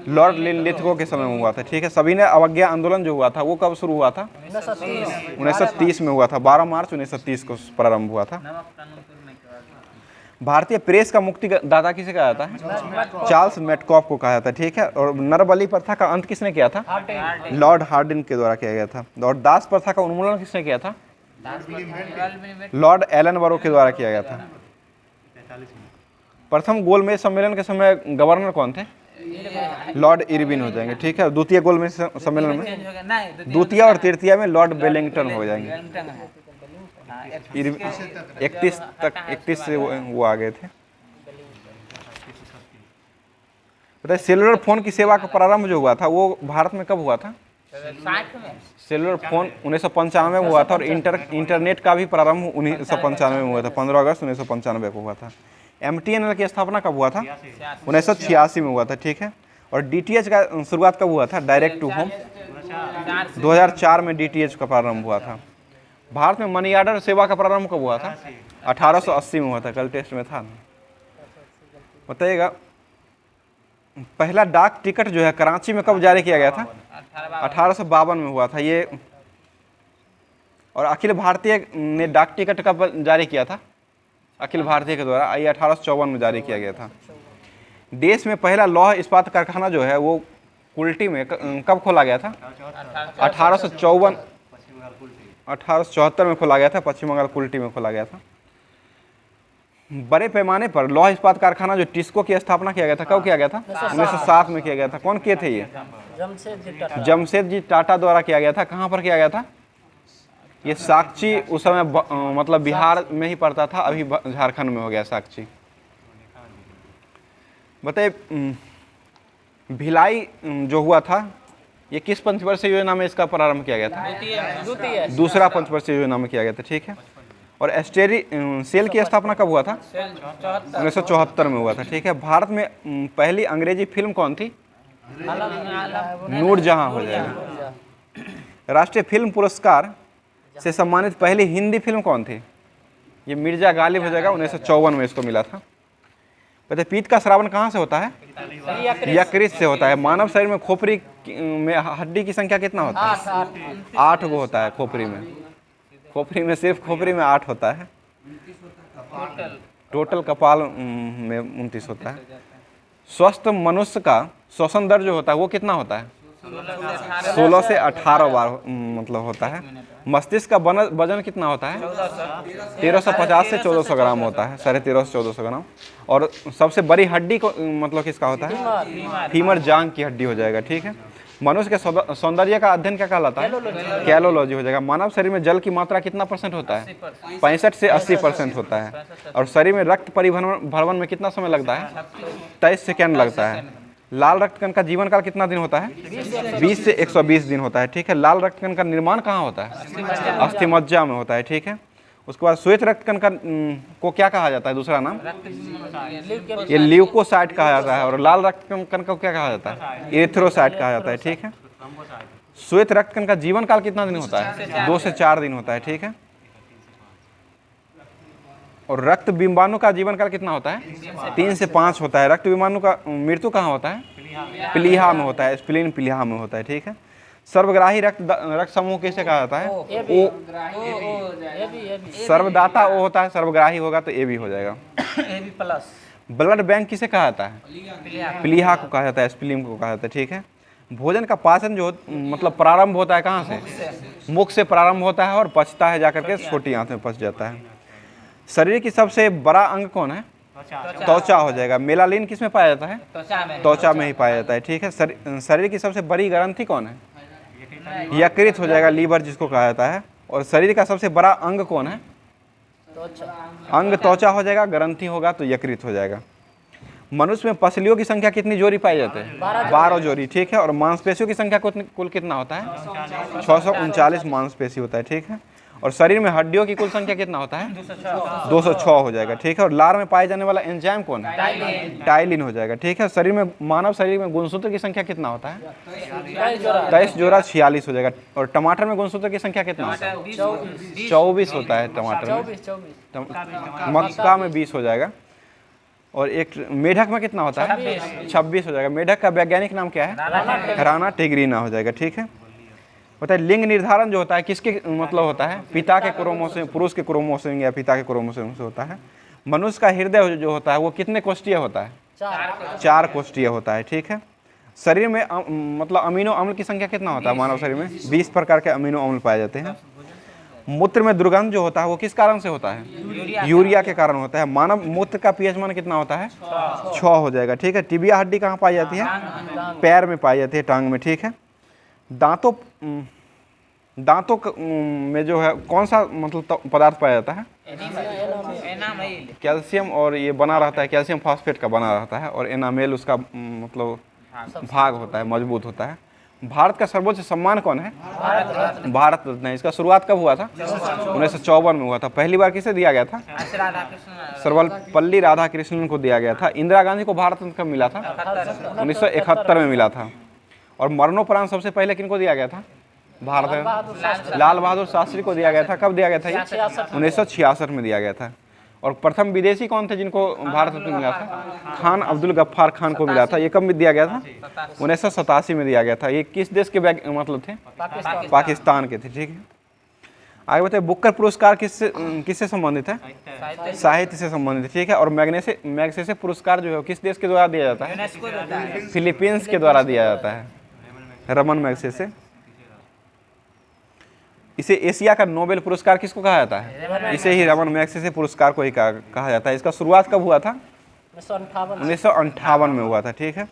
लॉर्ड लिनलिथगो के समय में हुआ था। ठीक है, सभी ने अवज्ञा आंदोलन जो हुआ था वो कब शुरू हुआ था? 1930 में हुआ था। 12 मार्च 1930 को प्रारंभ हुआ था। भारतीय प्रेस का मुक्तिदाता किसे कहा जाता है? चार्ल्स मेटकॉफ को कहा जाता है। ठीक है, और नरबली प्रथा का अंत किसने किया था? लॉर्ड हार्डिंग के द्वारा किया गया था। और दास प्रथा का उन्मूलन किसने किया था? लॉर्ड एलनबरो के द्वारा किया गया था। प्रथम गोलमेज सम्मेलन के समय गवर्नर कौन थे? लॉर्ड इरविन हो जाएंगे। ठीक है, द्वितीय गोलमेज सम्मेलन में द्वितीय और तृतीय में लॉर्ड वेलिंगटन हो जाएंगे। 31 से वो आ गए थे। बताइए सेलुलर फोन की सेवा का प्रारंभ जो हुआ था वो भारत में कब हुआ था? सेलुलर फोन 1995 में हुआ था। और इंटरनेट का भी प्रारंभ 1995 में हुआ था। 15 अगस्त 1995 को हुआ था। MTNL की स्थापना कब हुआ था? 1986 में हुआ था। ठीक है, और DTH का शुरुआत कब हुआ था? डायरेक्ट टू होम 2004 में DTH का प्रारंभ हुआ था। भारत में मनी ऑर्डर सेवा का प्रारंभ कब हुआ था? 1880 में हुआ था। कल टेस्ट में था। बताइएगा पहला डाक टिकट जो है कराची में कब जारी किया गया था? 1852 में हुआ था ये। और अखिल भारतीय ने डाक टिकट कब जारी किया था? अखिल भारतीय के द्वारा। ये 1854 में जारी किया गया था। देश में पहला लौह इस्पात कारखाना जो है वो कुल्टी में कब खोला गया था? 1874 में खोला गया था। पश्चिम बंगाल कुल्टी में खोला गया था। बड़े पैमाने पर लौह इस्पात कारखाना जो टिस्को की स्थापना किया गया था कब किया गया था? 1907 में किया गया था। कौन किए थे ये? जमशेदजी टाटा द्वारा किया गया था। कहाँ पर किया गया था? ये साक्षी उस समय मतलब बिहार में ही पड़ता था, अभी झारखंड में हो गया साक्षी। बताइए भिलाई जो हुआ था ये किस पंचवर्षीय योजना में इसका प्रारंभ किया गया था? दूसरा पंचवर्षीय योजना में किया गया था। ठीक है, और एस्टेरी सेल की स्थापना कब हुआ था? 1974 में हुआ था, ठीक है। भारत में पहली अंग्रेजी फिल्म कौन थी? नूरजहां हो जाएगा। राष्ट्रीय फिल्म पुरस्कार से सम्मानित पहली हिंदी फिल्म कौन थी? ये मिर्जा गालिब हो जाएगा, 1954 में इसको मिला था। कहते पीत का श्रावण कहाँ से होता है? यकृत से होता है। मानव शरीर में खोपड़ी में हड्डी की संख्या कितना होता है? 8 गो होता है खोपड़ी में। खोपड़ी में सिर्फ खोपड़ी में 8 होता है। टोटल कपाल में 29 होता है। स्वस्थ मनुष्य का श्वसन दर जो होता है वो कितना होता है? 16 से 18 बार मतलब होता है। मस्तिष्क का वजन कितना होता है? 1350 से 1400 ग्राम होता है, 1350 से 1400 ग्राम। और सबसे बड़ी हड्डी को मतलब किसका होता है? फीमर जांघ की हड्डी हो जाएगा, ठीक है। मनुष्य के सौंदर्य का अध्ययन क्या कहलाता है? कैलोलॉजी हो जाएगा। मानव शरीर में जल की मात्रा कितना % होता है? 65 से 80% होता है। और शरीर में रक्त परिभ्रमण में कितना समय लगता है? 23 सेकेंड लगता है। लाल रक्तकण का जीवन काल कितना दिन होता है? 20 से 120 दिन होता है, ठीक है। लाल रक्तकण का निर्माण कहाँ होता है? अस्थिमज्जा में होता है, ठीक है। उसके बाद श्वेत रक्तकण का को क्या कहा जाता है? दूसरा नाम ये ल्यूकोसाइट कहा जाता है। और लाल रक्तकण को क्या कहा जाता है? एरिथ्रोसाइट कहा जाता है, ठीक है। श्वेत रक्तकण का जीवन काल कितना दिन होता है? 2 से 4 दिन होता है, ठीक है। और रक्त बिंबाणु का जीवन काल कितना होता है? 3 से 5 होता है। रक्त बिंबाणु का मृत्यु कहाँ होता है? प्लीहा में होता है, स्प्लीन प्लीहा में होता है, ठीक है। सर्वग्राही रक्त समूह किसे कहा जाता है? ओ। सर्वदाता ओ होता है, सर्वग्राही होगा तो ए भी हो जाएगा। ब्लड बैंक किसे कहा जाता है? प्लीहा को कहा जाता है, स्प्लीन को कहा जाता है, ठीक है। भोजन का पाचन जो मतलब प्रारंभ होता है कहाँ से? मुख से प्रारंभ होता है और पचता है जाकर के छोटी आंत में पच जाता है। शरीर की सबसे बड़ा अंग कौन है? त्वचा हो जाएगा। मेलानिन किस में पाया जाता है? त्वचा में ही पाया जाता है, ठीक है। शरीर की सबसे बड़ी ग्रंथि कौन है? यकृत हो जाएगा, लीवर जिसको कहा जाता है। और शरीर का सबसे बड़ा अंग कौन है? अंग त्वचा हो जाएगा, ग्रंथि होगा तो यकृत हो जाएगा। मनुष्य में पसलियों की संख्या कितनी जोड़ी पाई जाती है? 12 जोड़ी, ठीक है। और मांसपेशियों की संख्या कुल कितना होता है? 639 मांसपेशी होता है, ठीक है। और शरीर में हड्डियों की कुल संख्या कितना होता है? 206 हो जाएगा, ठीक है। और लार में पाए जाने वाला एंजाइम कौन है? टाइलिन हो जाएगा, ठीक है। शरीर में मानव शरीर में गुणसूत्र की संख्या कितना होता है? 23 जोड़ा 46 हो जाएगा। और टमाटर में गुणसूत्र की संख्या कितना होता है? 24 होता है टमाटर में। मक्का में 20 हो जाएगा। और एक मेढक में कितना होता है? 26 हो जाएगा। मेढक का वैज्ञानिक नाम क्या है? राणा टिग्रीना हो जाएगा, ठीक है। बताइए लिंग निर्धारण जो होता है किसके मतलब होता है? पिता के क्रोमोसोम, पुरुष के क्रोमोसोम या पिता के क्रोमोसोम से होता है। मनुष्य का हृदय जो होता है वो कितने कोष्ठीय होता है? 4 कोष्ठीय होता है, ठीक है। शरीर में मतलब अमीनो अम्ल की संख्या कितना होता है? मानव शरीर में 20 प्रकार के अमीनो अम्ल पाए जाते हैं। मूत्र में दुर्गंध जो होता है वो किस कारण से होता है? यूरिया के कारण होता है। मानव मूत्र का पीएच मान कितना होता है? 6 हो जाएगा, ठीक है। टिबिया हड्डी कहाँ पाई जाती है? पैर में पाई जाती है, टांग में, ठीक है। दांतों में जो है कौन सा मतलब पदार्थ पाया जाता है? कैल्शियम। और ये बना रहता है, कैल्शियम फॉस्फेट का बना रहता है। और एनामेल उसका मतलब भाग होता है, मजबूत होता है। भारत का सर्वोच्च सम्मान कौन है? भारत रत्न। इसका शुरुआत कब हुआ था? 1954 में हुआ था। पहली बार किसे दिया गया था? सर्वपल्ली राधाकृष्णन को दिया गया था। इंदिरा गांधी को भारत रत्न कब मिला था? 1971 में मिला था। और मरणोपरांत सबसे पहले किनको दिया गया था? भारत रत्न लाल बहादुर शास्त्री को दिया गया था। कब दिया गया था? 1966 में दिया गया था। और प्रथम विदेशी कौन थे जिनको भारत रत्न मिला था? खान अब्दुल गफ्फार खान को मिला था। ये कब दिया गया था? 1987 में दिया गया था। ये किस देश के मतलब थे? पाकिस्तान के थे, ठीक है। आगे बताइए बुकर पुरस्कार किससे संबंधित है? साहित्य से संबंधित, ठीक है। और मैग्सेसे पुरस्कार जो है किस देश के द्वारा दिया जाता है? फिलीपींस के द्वारा दिया जाता है, रमन मैग्सेसे। इसे एशिया का नोबेल पुरस्कार किसको कहा जाता है? इसे ही रमन मैग्सेसे पुरस्कार को ही कहा जाता है। इसका शुरुआत कब हुआ था? 1958 में हुआ था, ठीक है।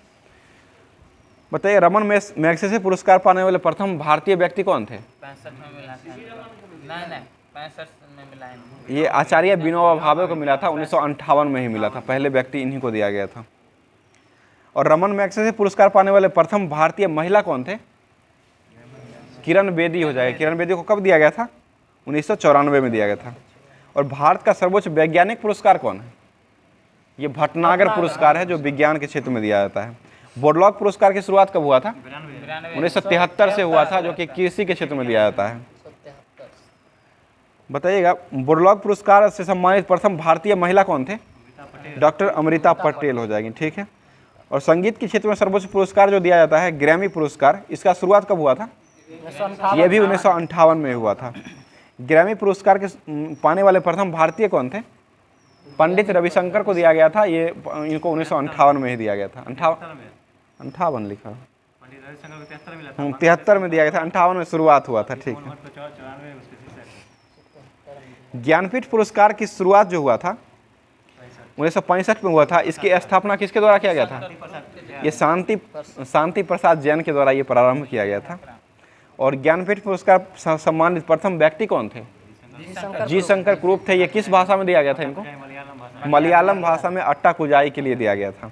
बताइए रमन मैग्सेसे पुरस्कार पाने वाले प्रथम भारतीय व्यक्ति कौन थे? 65 में मिला था। नहीं 65 में मिला है। ये आचार्य विनोबा भावे को मिला था। 1958 में ही मिला था। पहले व्यक्ति इन्हीं को दिया गया था। और रमन मैग्सेसे पुरस्कार पाने वाले प्रथम भारतीय महिला कौन थे? किरण बेदी हो जाएगा। किरण बेदी को कब दिया गया था? 1994 में दिया गया था। और भारत का सर्वोच्च वैज्ञानिक पुरस्कार कौन है? ये भटनागर पुरस्कार है जो विज्ञान के क्षेत्र में दिया जाता है। बोरलॉग पुरस्कार की शुरुआत कब हुआ था? 1973 से हुआ था, जो कि कृषि के क्षेत्र में दिया जाता है। बताइएगा, बोरलॉग पुरस्कार से सम्मानित प्रथम भारतीय महिला कौन थे? डॉक्टर अमृता पटेल हो जाएगी, ठीक है। और संगीत के क्षेत्र में सर्वोच्च पुरस्कार जो दिया जाता है ग्रैमी पुरस्कार, इसका शुरुआत कब हुआ था? ये भी 1958 में हुआ था। ग्रैमी पुरस्कार के पाने वाले प्रथम भारतीय कौन थे? पंडित रविशंकर को दिया गया था। ये इनको 1958 में ही दिया गया था। 58 लिखा, 73 में दिया गया था, 58 में शुरुआत हुआ था, ठीक है। ज्ञानपीठ पुरस्कार की शुरुआत जो हुआ था 1965 में हुआ था। इसकी स्थापना किसके द्वारा किया गया था? ये शांति प्रसाद जैन के द्वारा ये प्रारंभ किया गया था। और ज्ञानपीठ पुरस्कार सम्मानित प्रथम व्यक्ति कौन थे? जी शंकर कुरूप थे। ये किस भाषा में दिया गया था इनको? मलयालम भाषा में अट्टा कुजाई के लिए दिया गया था।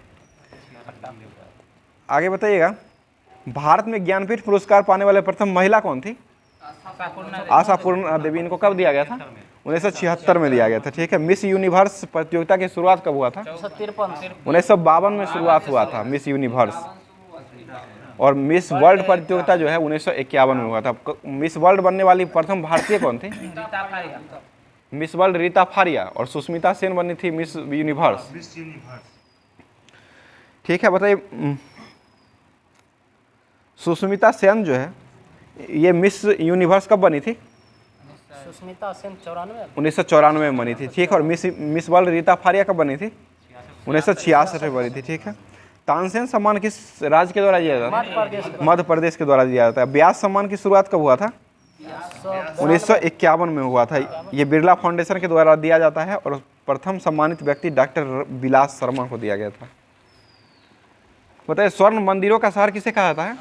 आगे बताइएगा, भारत में ज्ञानपीठ पुरस्कार पाने वाले प्रथम महिला कौन थी? आशापूर्ण देवी। इनको कब दिया गया था? 1976 में दिया गया था, ठीक है। मिस यूनिवर्स प्रतियोगिता की शुरुआत कब हुआ था? 1952 में शुरुआत हुआ था मिस यूनिवर्स। और मिस वर्ल्ड प्रतियोगिता जो है 1951 में हुआ था। मिस वर्ल्ड बनने वाली प्रथम भारतीय कौन थी? Miss world Reita Faria. और सुष्मिता सेन बनी थी मिस यूनिवर्स, ठीक है। बताइए, सुष्मिता सेन जो है ये मिस यूनिवर्स कब बनी थी? सुष्मिता सेन 1994 में बनी थी, ठीक है। और मिस वर्ल्ड रीता फारिया कब बनी थी? 1966 में बनी थी, ठीक है। तानसेन सम्मान किस राज्य के द्वारा दिया जाता है? मध्य प्रदेश के द्वारा दिया जाता है। व्यास सम्मान की शुरुआत कब हुआ था? 1951 में हुआ था। ये बिरला फाउंडेशन के द्वारा दिया जाता है और प्रथम सम्मानित व्यक्ति डॉक्टर विलास शर्मा को दिया गया था। बताइए, स्वर्ण मंदिरों का शहर किसे कहा जाता है?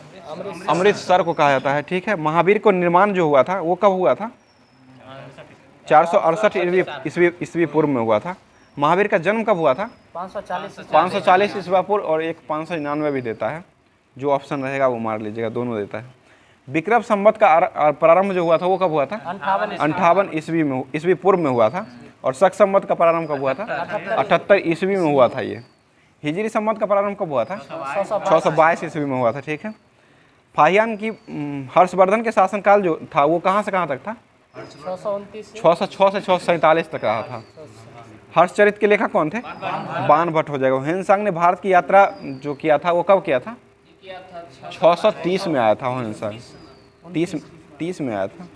अमृतसर को कहा जाता है, ठीक है। महावीर को निर्माण जो हुआ था वो कब हुआ था? 468 ईस्वी पूर्व में हुआ था। महावीर का जन्म कब हुआ था? 540 ईस्वी पूर्व। और एक 599 भी देता है, जो ऑप्शन रहेगा वो मार लीजिएगा, दोनों देता है। विक्रम संवत का प्रारंभ जो हुआ था वो कब हुआ था? 58 ईस्वी पूर्व में हुआ था। और शक संवत का प्रारंभ कब हुआ था? 78 ईस्वी में हुआ था। ये हिजरी संवत का प्रारंभ कब हुआ था? 622 ईस्वी में हुआ था, ठीक है। फाहियान की हर्षवर्धन के शासनकाल जो था वो कहाँ से कहाँ तक था? 606 से 647 तक रहा था। हर्षचरित के लेखक कौन थे? बाण भट्ट हो जाएगा। हिंसांग ने भारत की यात्रा जो किया था वो कब किया था? 630 में आया था हिंसांग, 30 में आया था।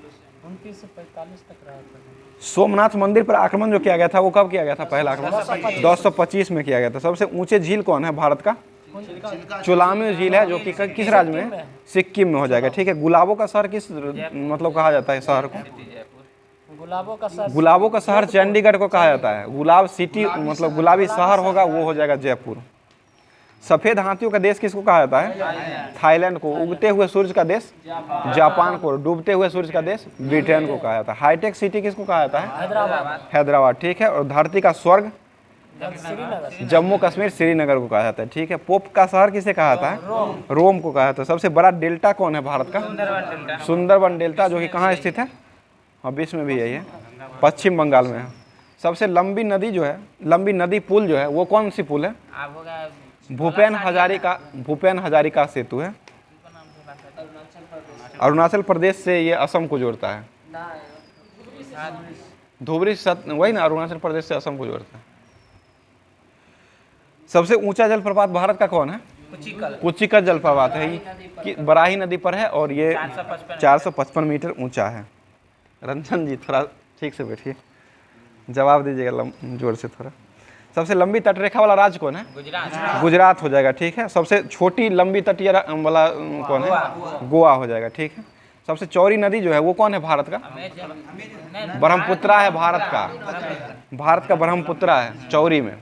29 से 45 तक रहा था। सोमनाथ मंदिर पर आक्रमण जो किया गया था वो कब किया गया था? पहला आक्रमण 225 में किया गया था। सबसे ऊंचे झील कौन है भारत का? चुलामी झील है, जो कि किस राज्य में है? सिक्किम में हो जाएगा, ठीक है। गुलाबों का शहर किस मतलब कहा जाता है शहर को? गुलाबों का शहर चंडीगढ़ को कहा जाता है। गुलाब सिटी मतलब गुलाबी शहर होगा, वो हो जाएगा जयपुर। सफेद हाथियों का देश किसको कहा जाता है? थाईलैंड को। उगते हुए सूर्य का देश? जापान को। डूबते हुए सूर्य का देश? ब्रिटेन को कहा जाता है। हाईटेक सिटी किसको कहा जाता है? हैदराबाद, ठीक है। और धरती का स्वर्ग? जम्मू कश्मीर श्रीनगर को कहा जाता है, ठीक है। पोप का शहर किसे कहा जाता है? रोम को कहा जाता है। सबसे बड़ा डेल्टा कौन है भारत का? सुंदरबन डेल्टा, जो कि कहाँ स्थित है? हाँ, विश्व में भी यही है, पश्चिम बंगाल में है। सबसे लंबी नदी जो है, लंबी नदी पुल जो है वो कौन सी पुल है? भूपेन हजारिका सेतु है। अरुणाचल प्रदेश से ये असम को जोड़ता है। धुबरी वही ना, अरुणाचल प्रदेश से असम को जोड़ता है। सबसे ऊंचा जलप्रपात भारत का कौन है? कुचिकल जलप्रपात है। ये बराही नदी पर है और ये 455 मीटर ऊंचा है। रंजन जी थोड़ा ठीक से बैठिए, जवाब दीजिएगा जोर से थोड़ा। सबसे लंबी तटरेखा वाला राज्य कौन है? गुजरात हो जाएगा, ठीक है। सबसे छोटी लंबी तटीय वाला कौन है? गोवा हो जाएगा, ठीक है। सबसे चौड़ी नदी जो है वो कौन है भारत का? ब्रह्मपुत्रा है भारत का ब्रह्मपुत्रा है चौड़ी में।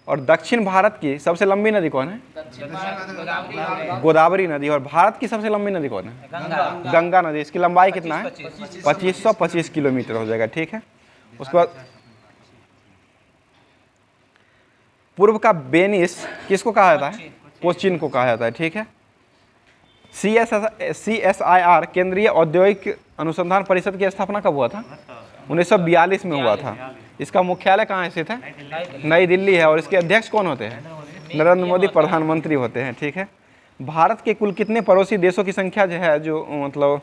और दक्षिण भारत की सबसे लंबी नदी कौन है? गोदावरी नदी। और भारत की सबसे लंबी नदी कौन है? गंगा नदी। इसकी लंबाई कितना है? 2525 किलोमीटर हो जाएगा, ठीक है। उसके बाद पूर्व का वेनिस किसको कहा जाता है? कोचीन को कहा जाता है, ठीक है। CSIR केंद्रीय औद्योगिक अनुसंधान परिषद की स्थापना कब हुआ था? 1942 में हुआ था। इसका मुख्यालय कहाँ स्थित है? नई दिल्ली है। और इसके अध्यक्ष कौन होते हैं? नरेंद्र मोदी प्रधानमंत्री होते हैं। ठीक है। भारत के कुल कितने पड़ोसी देशों की संख्या जो है, जो मतलब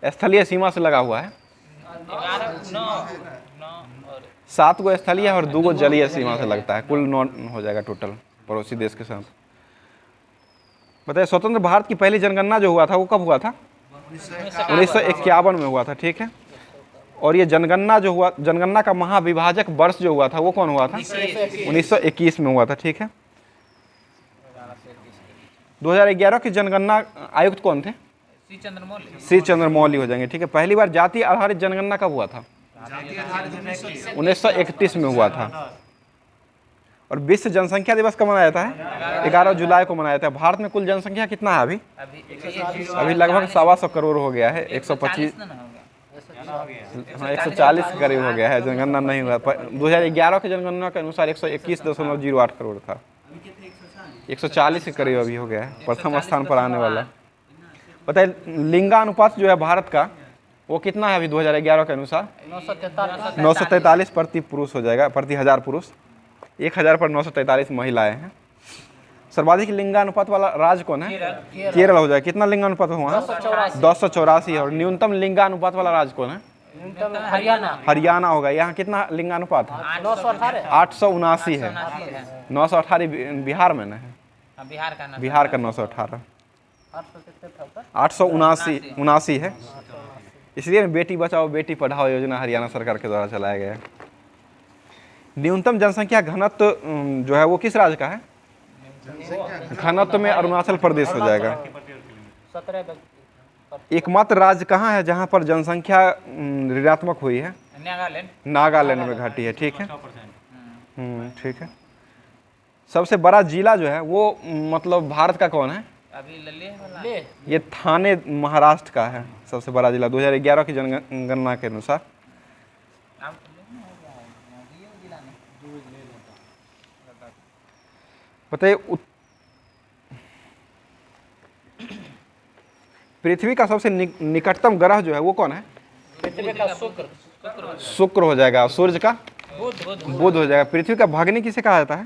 स्थलीय सीमा से लगा हुआ है? 7 गो स्थलीय और 2 गो जलीय सीमा से लगता है, कुल 9 हो जाएगा टोटल पड़ोसी देश के साथ। बताइए, स्वतंत्र भारत की पहली जनगणना जो हुआ था वो कब हुआ था? 1951 में हुआ था। ठीक है। और ये जनगणना जो हुआ, जनगणना का महाविभाजक वर्ष जो हुआ था वो कौन हुआ था? 1921 में हुआ था। ठीक है। 2011 की जनगणना आयुक्त कौन थे? सी चंद्रमौली हो जाएंगे। ठीक है। पहली बार जाति आधारित जनगणना कब हुआ था? 1931 में हुआ था। और विश्व जनसंख्या दिवस कब मनाया जाता है? 11 जुलाई को मनाया जाता है। भारत में कुल जनसंख्या कितना है अभी? अभी लगभग 125 करोड़ हो गया है। 125, हाँ 140 के करीब हो गया है। जनगणना नहीं हुआ। 2011 की जनगणना के अनुसार 121.08 करोड़ था। 140 के करीब अभी हो गया है, प्रथम स्थान पर आने वाला। बताइए, लिंगानुपात जो है भारत का वो कितना है अभी 2011 के अनुसार? 943 प्रति पुरुष हो जाएगा, प्रति 1000 पुरुष। 1000 पर 943 महिलाएं हैं। सर्वाधिक लिंगानुपात वाला राज्य कौन है? केरल हो जाएगा। कितना लिंगानुपात हुआ? 284। और न्यूनतम लिंगानुपात वाला राज्य कौन है? हरियाणा होगा। यहाँ कितना लिंगानुपात है? 879 है। 918 बिहार में ना है? बिहार का 918, 879 है। इसलिए बेटी बचाओ बेटी पढ़ाओ योजना हरियाणा सरकार के द्वारा चलाया गया है। न्यूनतम जनसंख्या घनत्व जो है वो किस राज्य का है? घनत्व में अरुणाचल प्रदेश हो जाएगा। एकमात्र राज्य कहाँ है जहाँ पर जनसंख्या ऋणात्मक हुई है? नागालैंड में घटी है। ठीक है। ठीक है। सबसे बड़ा जिला जो है वो मतलब भारत का कौन है? ये थाने महाराष्ट्र का है सबसे बड़ा जिला 2011 की जनगणना के अनुसार। बताइए, पृथ्वी का सबसे निकटतम ग्रह जो है वो कौन है? पृथ्वी का शुक्र हो जाएगा। सूर्य का बुध हो जाएगा। पृथ्वी का भगनी किसे कहा जाता है?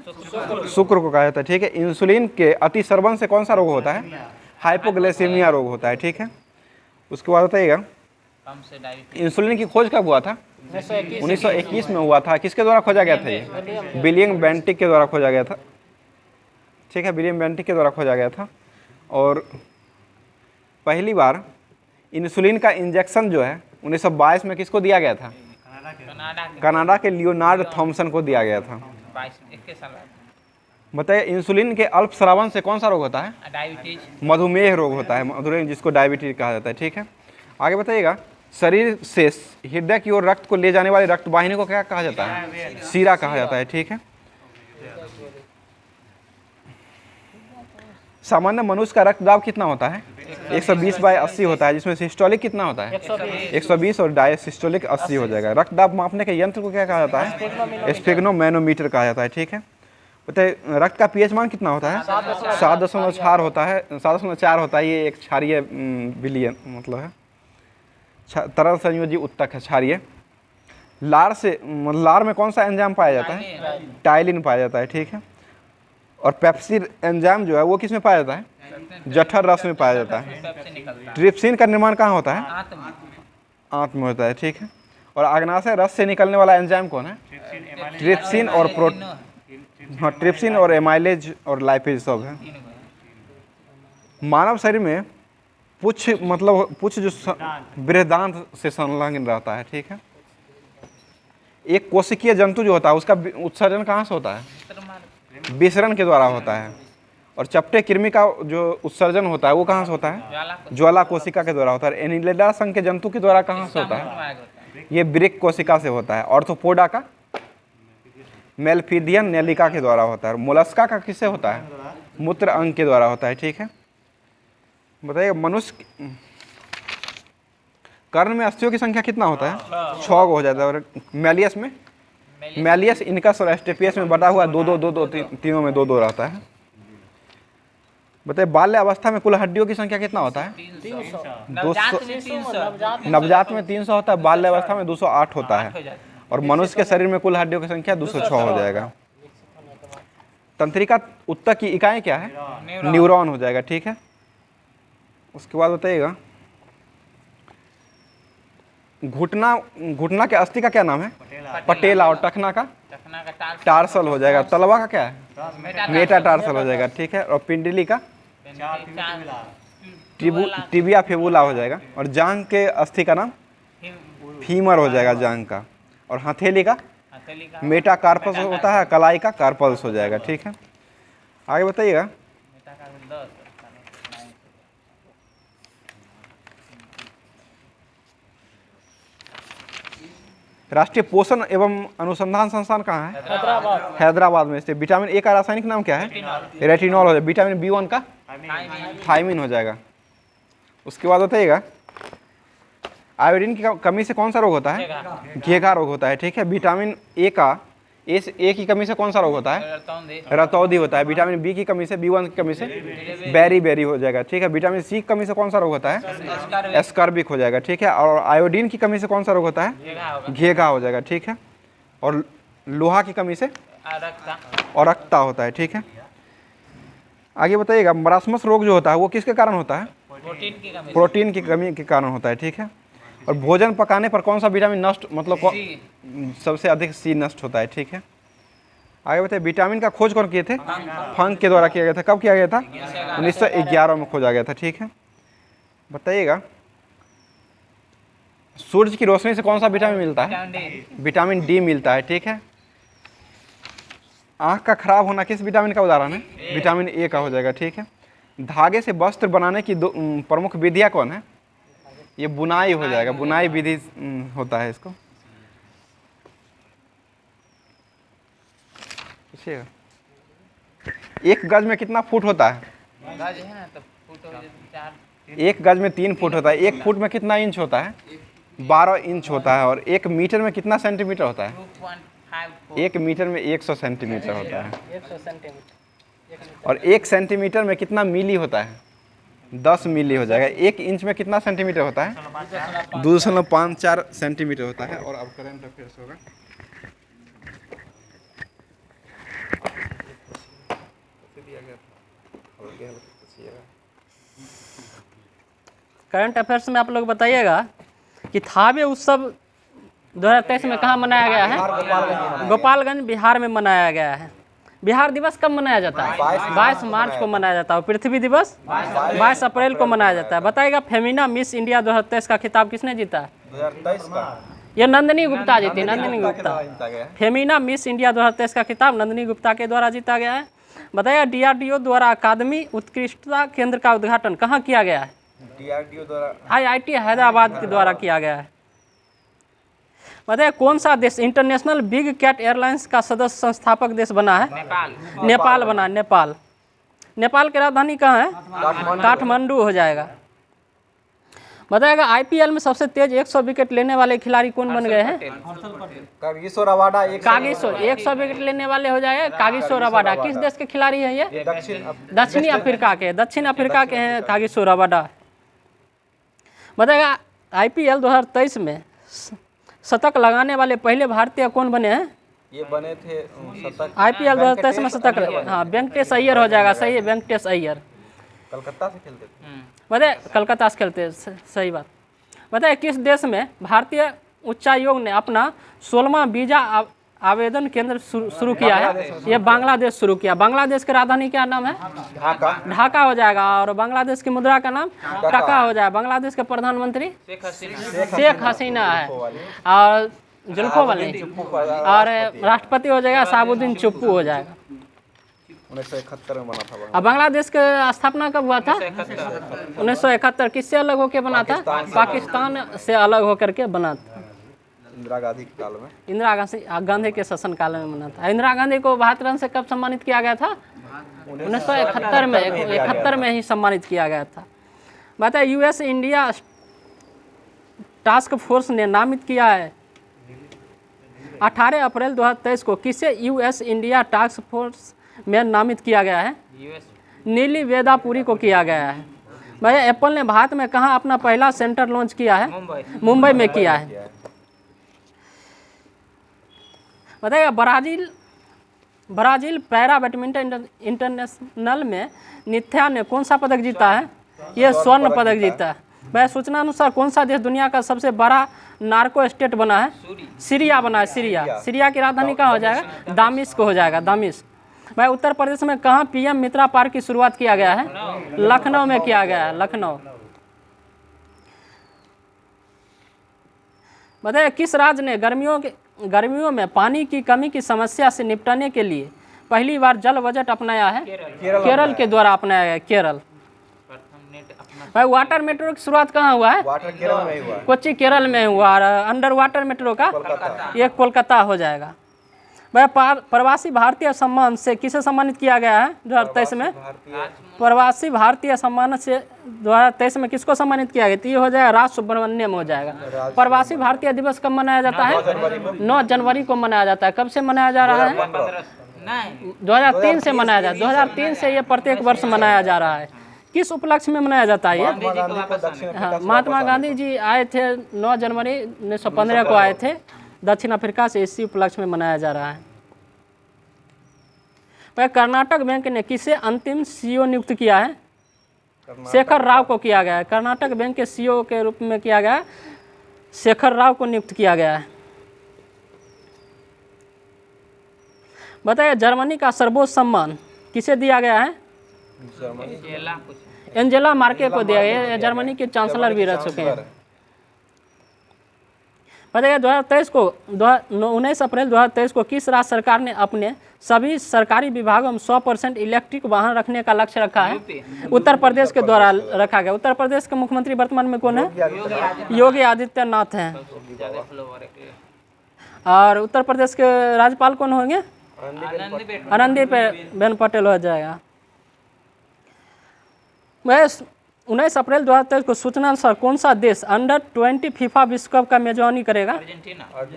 शुक्र को कहा जाता है। ठीक है। इंसुलिन के अतिस्रवण से कौन सा रोग होता है? हाइपोग्लाइसेमिया रोग होता है। ठीक है। उसके बाद बताइएगा, इंसुलिन की खोज कब हुआ था? 1921 में हुआ था। किसके द्वारा खोजा गया था? ये विलियम बेंटिक के द्वारा खोजा गया था। ठीक है। विलियम बेंटिक के द्वारा खोजा गया था। और पहली बार इंसुलिन का इंजेक्शन जो है 1922 में किसको दिया गया था? कनाडा के लियोनार्ड थॉमसन को दिया गया था। बताइए, इंसुलिन के अल्प स्रावन से कौन सा रोग होता है? डायबिटीज, मधुमेह रोग होता है। मधुमेह जिसको डायबिटीज कहा जाता है। ठीक है। आगे बताइएगा, शरीर से हृदय की ओर रक्त को ले जाने वाली रक्त वाहिनी को क्या कहा जाता है? सीरा कहा जाता है। ठीक है। सामान्य मनुष्य का रक्तदाब कितना होता है? 120/80 होता है, जिसमें सिस्टोलिक कितना होता है? 120 और डायसिस्टोलिक 80 हो जाएगा। रक्तदाब मापने के यंत्र को क्या कहा जाता है? स्फिग्नोमैनोमीटर कहा जाता है। ठीक है। बताइए, रक्त का पीएच मान कितना होता है? 7.4 होता है। 7.4 होता है। ये एक क्षारीय विलयन मतलब है, तरल संयोजी उत्तक है, क्षारीय। लार में कौन सा एंजाइम पाया जाता है? टाइलिन पाया जाता है। ठीक है। और पेप्सिन एंजाइम जो है वो किस में पाया जाता है? जठर रस में पाया जाता है। ट्रिप्सिन का निर्माण कहाँ होता है? आंत में होता है। ठीक है। और अग्नाशय रस से निकलने वाला एंजाइम कौन है? ट्रिप्सिन और ट्रिप्सिन और एमाइलेज और लाइपेज सब है। मानव शरीर में पुच्छ मतलब पुच्छ जो बृहदांत से संलग्न रहता है। ठीक है। एक कोशिकीय जंतु जो होता है उसका उत्सर्जन कहाँ से होता है? विसरण के द्वारा होता है। और चपटे कृमि का जो उत्सर्जन होता है वो कहाँ से होता है? ज्वाला कोशिका के द्वारा होता है। एनिलिडा संघ के जंतु के द्वारा कहाँ से होता है? ये वृक्क कोशिका से होता है। ऑर्थोपोडा का मेलफिडियन नेलिका के द्वारा होता है। मोलस्का का किससे होता है? मूत्र अंग के द्वारा होता है। ठीक है। बताइए, मनुष्य कर्ण में अस्थियों की संख्या कितना होता है? 6 हो जाता है। और मैलियस में, मैलियस, इनकस और एस्टेपियस में बटा हुआ 2-2 तीनों में 2-2 रहता है। बताइए बाल्यावस्था में कुल हड्डियों की संख्या कितना होता है? 300 नवजात में 300 नवजात में 300 होता है, बाल्यावस्था में 208 होता हो है, जाता और मनुष्य के शरीर में कुल हड्डियों की संख्या 206 हो जाएगा। तंत्रिका उत्तक की इकाई क्या है? न्यूरॉन हो जाएगा, ठीक है। उसके बाद बताइएगा घुटना के अस्थि का क्या नाम है? पटेला। और टखना का टखना का टार्सल हो जाएगा। तलवा का क्या है? मेटाटार्सल हो जाएगा, ठीक है। और पिंडली का टिबिया फिबुला हो जाएगा। और जांघ के अस्थि का नाम फीमर हो जाएगा, जांघ का। और हथेली का मेटाकार्पस होता है, कलाई का कार्पल्स हो जाएगा, ठीक है। आगे बताइएगा राष्ट्रीय पोषण एवं अनुसंधान संस्थान कहाँ है? हैदराबाद में स्थित। विटामिन ए का रासायनिक नाम क्या है? रेटिनॉल हो जाएगा। विटामिन B1 का थायमिन हो जाएगा। उसके बाद बताइएगा आयोडीन की कमी से कौन सा रोग होता है? घेघा रोग होता है, ठीक है। विटामिन ए की कमी से कौन सा रोग होता है? रतौंधी होता है। विटामिन B की कमी से, B1 की कमी से बेरी हो जाएगा, ठीक है। विटामिन C की कमी से कौन सा रोग होता है? एस्कर्बिक हो जाएगा, ठीक है। और आयोडीन की कमी से कौन सा रोग होता है? घेघा हो जाएगा, ठीक है। और लोहा की कमी से अरक्ता होता है, ठीक है। आगे बताइएगा मरासमस रोग जो होता है वो किसके कारण होता है? प्रोटीन की कमी के कारण होता है, ठीक है। और भोजन पकाने पर कौन सा विटामिन नष्ट, मतलब सबसे अधिक C नष्ट होता है, ठीक है। आगे बताइए विटामिन का खोज कौन किए थे? फंक के द्वारा किया गया था। कब किया गया था? 1911 में खोजा गया था, ठीक है। बताइएगा सूरज की रोशनी से कौन सा विटामिन मिलता है? विटामिन D मिलता है, ठीक है। आँख का खराब होना किस विटामिन का उदाहरण है? विटामिन A का हो जाएगा, ठीक है। धागे से वस्त्र बनाने की दो प्रमुख विधियाँ कौन है? ये बुनाई हो जाएगा, बुनाई विधि होता है इसको। एक गज में कितना फुट होता है? गज है ना तो फुट हो जाए 4। एक गज में 3 फुट होता है। एक फुट में कितना इंच होता है? 12 इंच होता है। और एक मीटर में कितना सेंटीमीटर होता है? 2.5 एक मीटर में 100 सेंटीमीटर होता है। 100 सेंटीमीटर। और 1 सेंटीमीटर में कितना मिली होता है? 10 मिली हो जाएगा। 1 इंच में कितना सेंटीमीटर होता है? 2.54 सेंटीमीटर होता है। और अब करंट अफेयर्स होगा। करंट अफेयर्स में आप लोग बताइएगा कि थावे उत्सव 2023 में कहाँ मनाया गया है? गोपालगंज बिहार में मनाया गया है। बिहार दिवस कब मनाया जाता है? 22 मार्च को मनाया जाता है। और पृथ्वी दिवस 22 अप्रैल को मनाया जाता है। बताइएगा फेमिना मिस इंडिया 2023 का खिताब किसने जीता है? 2023 का ये नंदिनी गुप्ता जीती। नंदिनी गुप्ता फेमिना मिस इंडिया 2023 का खिताब नंदिनी गुप्ता के द्वारा जीता गया है। बताइए DRDO द्वारा अकादमी उत्कृष्टता केंद्र का उद्घाटन कहाँ किया गया है? DRDO द्वारा IIT हैदराबाद के द्वारा किया गया है। बताइए कौन सा देश इंटरनेशनल बिग कैट एयरलाइंस का सदस्य संस्थापक देश बना है? नेपाल बना। नेपाल की राजधानी कहाँ है? काठमांडू हो जाएगा। बताएगा IPL में सबसे तेज 100 विकेट लेने वाले खिलाड़ी कौन बन गए हैं? Kagiso Rabada. 100 विकेट लेने वाले हो जाएगा कागिसो रबाडा। किस देश के खिलाड़ी हैं ये? दक्षिण अफ्रीका के हैं कागिसो रबाडा। बताएगा IPL 2023 में शतक लगाने वाले पहले भारतीय कौन बने हैं? ये बने थे शतक IPL 2023 में शतक, हाँ वेंकटेश अय्यर हो जाएगा। सही है, वेंकटेश अय्यर। कलकत्ता से खेलते थे। बताए कलकत्ता से खेलते, सही बात। बताए किस देश में भारतीय उच्चायोग ने अपना 16वां वीजा आवेदन केंद्र शुरू किया है? ये बांग्लादेश शुरू किया। बांग्लादेश की राजधानी क्या नाम है? ढाका हो जाएगा। और बांग्लादेश की मुद्रा का नाम टका हो जाएगा। बांग्लादेश के प्रधानमंत्री शेख हसीना है। और जुल्फोवली। और राष्ट्रपति हो जाएगा शाहबुद्दीन चुप्पू हो जाएगा। 1971 में बना था। अब बांग्लादेश की स्थापना कब हुआ था? 1971। किससे अलग होकर बना था? पाकिस्तान से अलग होकर के बना था। इंदिरा गांधी के काल में। इंदिरा गांधी के शासन काल में बना था। इंदिरा गांधी को 72 रन से कब सम्मानित किया गया था? 1971 में। 71 में ही सम्मानित किया गया था। बताए US इंडिया टास्क फोर्स ने नामित किया है 18 अप्रैल 2023 को। किसे US इंडिया टास्क फोर्स में नामित किया गया है? नीली वेदापुरी को किया गया है। भैया एप्पल ने भारत में कहाँ अपना पहला सेंटर लॉन्च किया है? मुंबई में किया है। बताइए ब्राजील पैरा बैडमिंटन इंटरनेशनल में नित्या ने कौन सा पदक जीता है? ये स्वर्ण पदक जीता है। वह सूचना अनुसार कौन सा देश दुनिया का सबसे बड़ा नार्को स्टेट बना है? सीरिया बना है। सीरिया की राजधानी कहाँ हो जाएगा? दामिश्क हो जाएगा, दामिश्क। वह उत्तर प्रदेश में कहाँ पीएम मित्रा पार्क की शुरुआत किया गया है? लखनऊ में किया गया है, लखनऊ। बताइए किस राज्य ने गर्मियों में पानी की कमी की समस्या से निपटने के लिए पहली बार जल बजट अपनाया है? केरल के द्वारा अपनाया गया, केरल। भाई वाटर मेट्रो की शुरुआत कहाँ हुआ है? वाटर केरल में हुआ है। कोच्चि केरल में हुआ। और अंडर वाटर मेट्रो का ये कोलकाता हो जाएगा। वह प्रवासी भारतीय सम्मान से किसे सम्मानित किया गया है 2023 में? प्रवासी भारतीय सम्मान से 2023 में किसको सम्मानित किया गया? तो ये हो जाएगा राज सुब्रमण्यम हो जाएगा। प्रवासी भारतीय दिवस कब मनाया जाता है? 9 जनवरी को मनाया जाता है। कब से मनाया जा रहा है? 2003 से मनाया जाता है। 2003 से ये प्रत्येक वर्ष मनाया जा रहा है। किस उपलक्ष्य में मनाया जाता है ये? हाँ, महात्मा गांधी जी आए थे 9 जनवरी 1915 को आए थे दक्षिण अफ्रीका से। इसी उपलक्ष्य में मनाया जा रहा है। वह कर्नाटक बैंक ने किसे अंतिम सीईओ नियुक्त किया है? शेखर राव को किया गया है। कर्नाटक बैंक के सीईओ के रूप में किया गया, शेखर राव को नियुक्त किया गया है। बताइए जर्मनी का सर्वोच्च सम्मान किसे दिया गया है? एंजेला मार्केल को दिया गया। जर्मनी के चांसलर भी रह चुके हैं। बताइए 19 अप्रैल 2023 को किस राज्य सरकार ने अपने सभी सरकारी विभागों में 100% इलेक्ट्रिक वाहन रखने का लक्ष्य रखा है? उत्तर प्रदेश के द्वारा रखा गया। उत्तर प्रदेश के मुख्यमंत्री वर्तमान में कौन है? योगी आदित्यनाथ हैं। और उत्तर प्रदेश के राज्यपाल कौन होंगे? आनंदीबेन पटेल हो जाएगा। वह 19 अप्रैल 2023 को सूचना अनुसार कौन सा देश अंडर 20 फीफा विश्व कप का मेजबानी करेगा?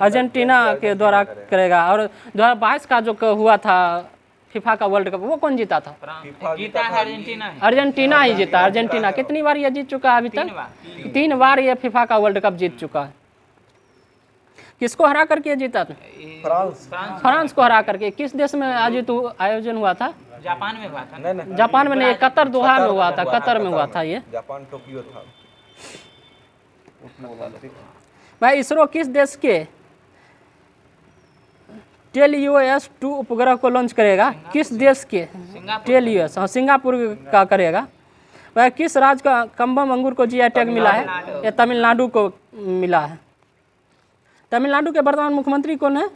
अर्जेंटीना के द्वारा करेगा। और 2022 का जो हुआ था फीफा का वर्ल्ड कप, वो कौन जीता था? जीता है अर्जेंटीना। अर्जेंटीना ही जीता। अर्जेंटीना कितनी बार ये जीत चुका है अभी तक? 3 बार ये फीफा का वर्ल्ड कप जीत चुका है। किसको हरा करके जीता था? फ्रांस को हरा करके। किस देश में आयोजन हुआ था? जापान में हुआ था। नहीं, जापान में नहीं, कतर दोहा में हुआ था। कतर में हुआ था ये। जापान टोक्यो था। भाई इसरो किस देश के टेलयूएस-2 उपग्रह को लॉन्च करेगा? किस देश के? टेलयूएस, हाँ, सिंगापुर का करेगा। वह किस राज्य का कम्बम अंगूर को जीआई टैग मिला है? ये तमिलनाडु को मिला है। तमिलनाडु के वर्तमान मुख्यमंत्री कौन है?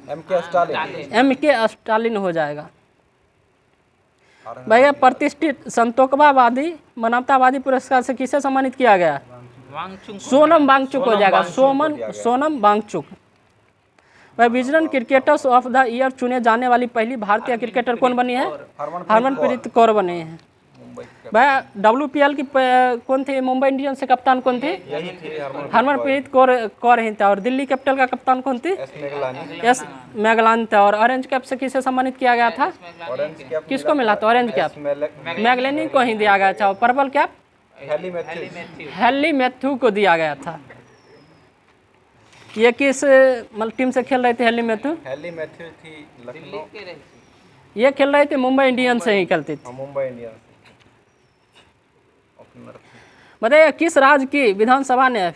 एम.के. स्टालिन हो जाएगा। भैया प्रतिष्ठित संतोकवादी मानवतावादी पुरस्कार से किसे सम्मानित किया गया? सोनम वांगचुक हो जाएगा। सोनम वांगचुक। वह vision cricketers of the year चुने जाने वाली पहली भारतीय क्रिकेटर कौन बनी है? हरमनप्रीत कौर बनी है। भैया WPL की कौन थे? मुंबई इंडियंस से कप्तान कौन थे? हरमनप्रीत कौर ही थे। और दिल्ली कैपिटल का कप्तान कौन थे? एस मैगलानी थे। और ऑरेंज कैप से किसे सम्मानित किया गया था? किसको मिला था ऑरेंज कैप? मैगलानी को ही दिया गया था। पर्पल कैप हेली मैथ्यू को दिया गया था। ये किस टीम से खेल रहे थे? हेली मैथ्यू थी लखनऊ। ये खेल रहे थे मुंबई इंडियंस से ही खेलती थी। मुंबई इंडियंस। बताइए किस राज्य की विधानसभा ने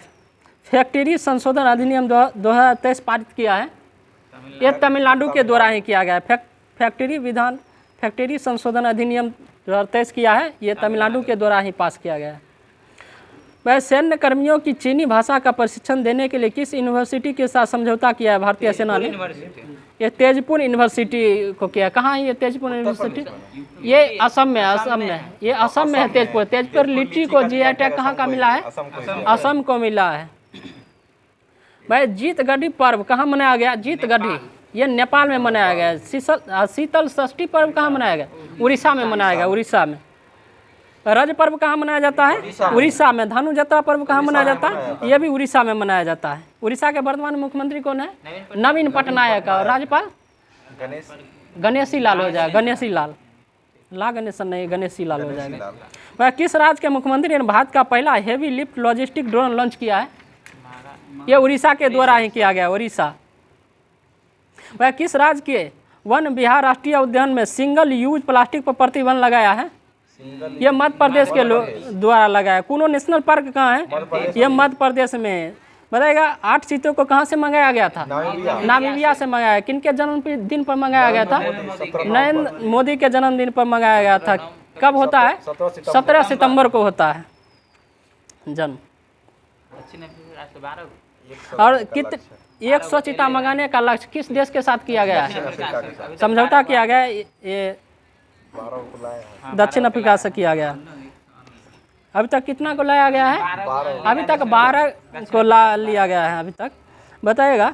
फैक्ट्री संशोधन अधिनियम 2023 पारित किया है? ये तमिलनाडु के द्वारा ही किया गया है। फैक्ट्री संशोधन अधिनियम 2023 किया है, ये तमिलनाडु के द्वारा ही पास किया गया है। वह सैन्य कर्मियों की चीनी भाषा का प्रशिक्षण देने के लिए किस यूनिवर्सिटी के साथ समझौता किया है भारतीय सेना ने? ये तेजपुर यूनिवर्सिटी को किया। कहाँ है ये तेजपुर यूनिवर्सिटी? ये असम में। ये असम में है तेजपुर लीची को जीआई टैग कहाँ का मिला है? असम को मिला है। भाई जीतगढ़ी पर्व कहाँ मनाया गया? जीतगढ़ी ये नेपाल में मनाया गया। शीतल षष्ठी पर्व कहाँ मनाया गया? उड़ीसा में मनाया गया। उड़ीसा में। रज पर्व कहाँ मनाया जाता है? उड़ीसा में। धनु यात्रा पर्व कहाँ मनाया जाता है? ये भी उड़ीसा में मनाया जाता है। उड़ीसा के वर्तमान मुख्यमंत्री कौन है? नवीन पटनायक। और राज्यपाल गणेशी लाल हो जाएगा। गणेशी लाल। ला गणेशन नहीं, गणेशी लाल हो जाएगा। वह किस राज्य के मुख्यमंत्री ने भारत का पहला heavy lift logistic drone launch किया है? ये उड़ीसा के द्वारा ही किया गया, उड़ीसा। वह किस राज्य के वन विहार राष्ट्रीय उद्यान में सिंगल यूज प्लास्टिक पर प्रतिबंध लगाया है? ये मध्य प्रदेश के द्वारा लगाया। कुनो नेशनल पार्क कहाँ है? ये मध्य प्रदेश में है। बताएगा 8 चीतों को कहाँ से मंगाया गया था? नामीबिया से मंगाया। किनके जन्मदिन पर मंगाया गया था? नरेंद्र मोदी के जन्मदिन पर मंगाया गया था। कब होता है? 17 सितंबर को होता है जन्म। और कित 100 चीता मंगाने का लक्ष्य किस देश के साथ किया गया है? समझौता किया गया, ये दक्षिण अफ्रीका से किया गया। अभी तक कितना को लाया गया है? अभी तक 12 को लिया गया है अभी तक। बताइएगा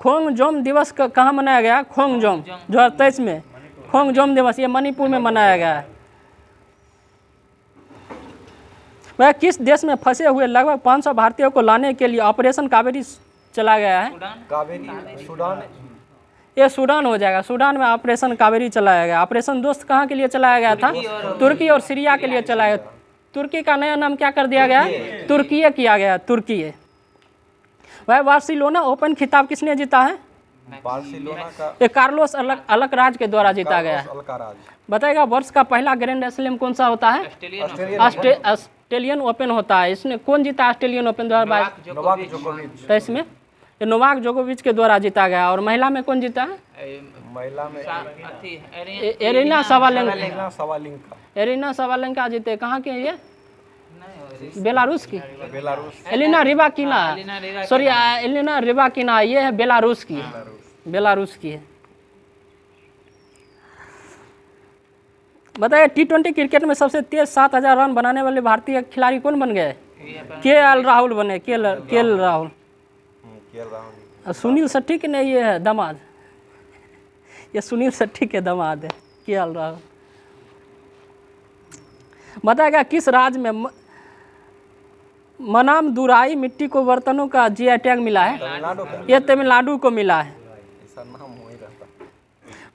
खोंगजोम दिवस कहाँ मनाया गया? खोंगजोम 2023 में खोंगजोम दिवस ये मणिपुर में मनाया गया है। वह किस देश में फंसे हुए लगभग 500 भारतीयों को लाने के लिए ऑपरेशन कावेरी चला गया है? सूडान। ये सूडान हो जाएगा। सूडान में ऑपरेशन कावेरी चलाया गया। ऑपरेशन दोस्त कहाँ के लिए चलाया गया था? तुर्की और सीरिया के लिए चलाया। तुर्की का नया नाम क्या कर दिया गया? तुर्की किया गया, तुर्की। वह बार्सिलोना ओपन खिताब किसने जीता है? बार्सिलोना का ये कार्लोस अल्कराज के द्वारा जीता गया है। बताएगा वर्ष का पहला ग्रैंड स्लैम कौन सा होता है? ऑस्ट्रेलियन ओपन होता है। इसने कौन जीता ऑस्ट्रेलियन ओपन 2022? नोवाक जोकोविच। तो इसमें ये नोवाक जोकोविच के द्वारा जीता गया। और महिला में कौन जीता है? महिला में एरिना सवालेंका। एरिना सवालेंका जीते। कहाँ के ये? बेलारूस की। Belarus. Elena Rybakina, sorry Elena Rybakina, ये है बेलारूस की, बेलारूस की है। बताइए T20 क्रिकेट में सबसे तेज 7000 रन बनाने वाले भारतीय खिलाड़ी कौन बन गए? KL राहुल बने। KL राहुल। सुनील शेट्टी के नहीं, ये है दामाद, ये सुनील शेट्टी के दामाद है KL राहुल। बताएगा किस राज्य में मनाम दुराई मिट्टी को बर्तनों का GI टैग मिला है? ये तमिलनाडु को मिला है।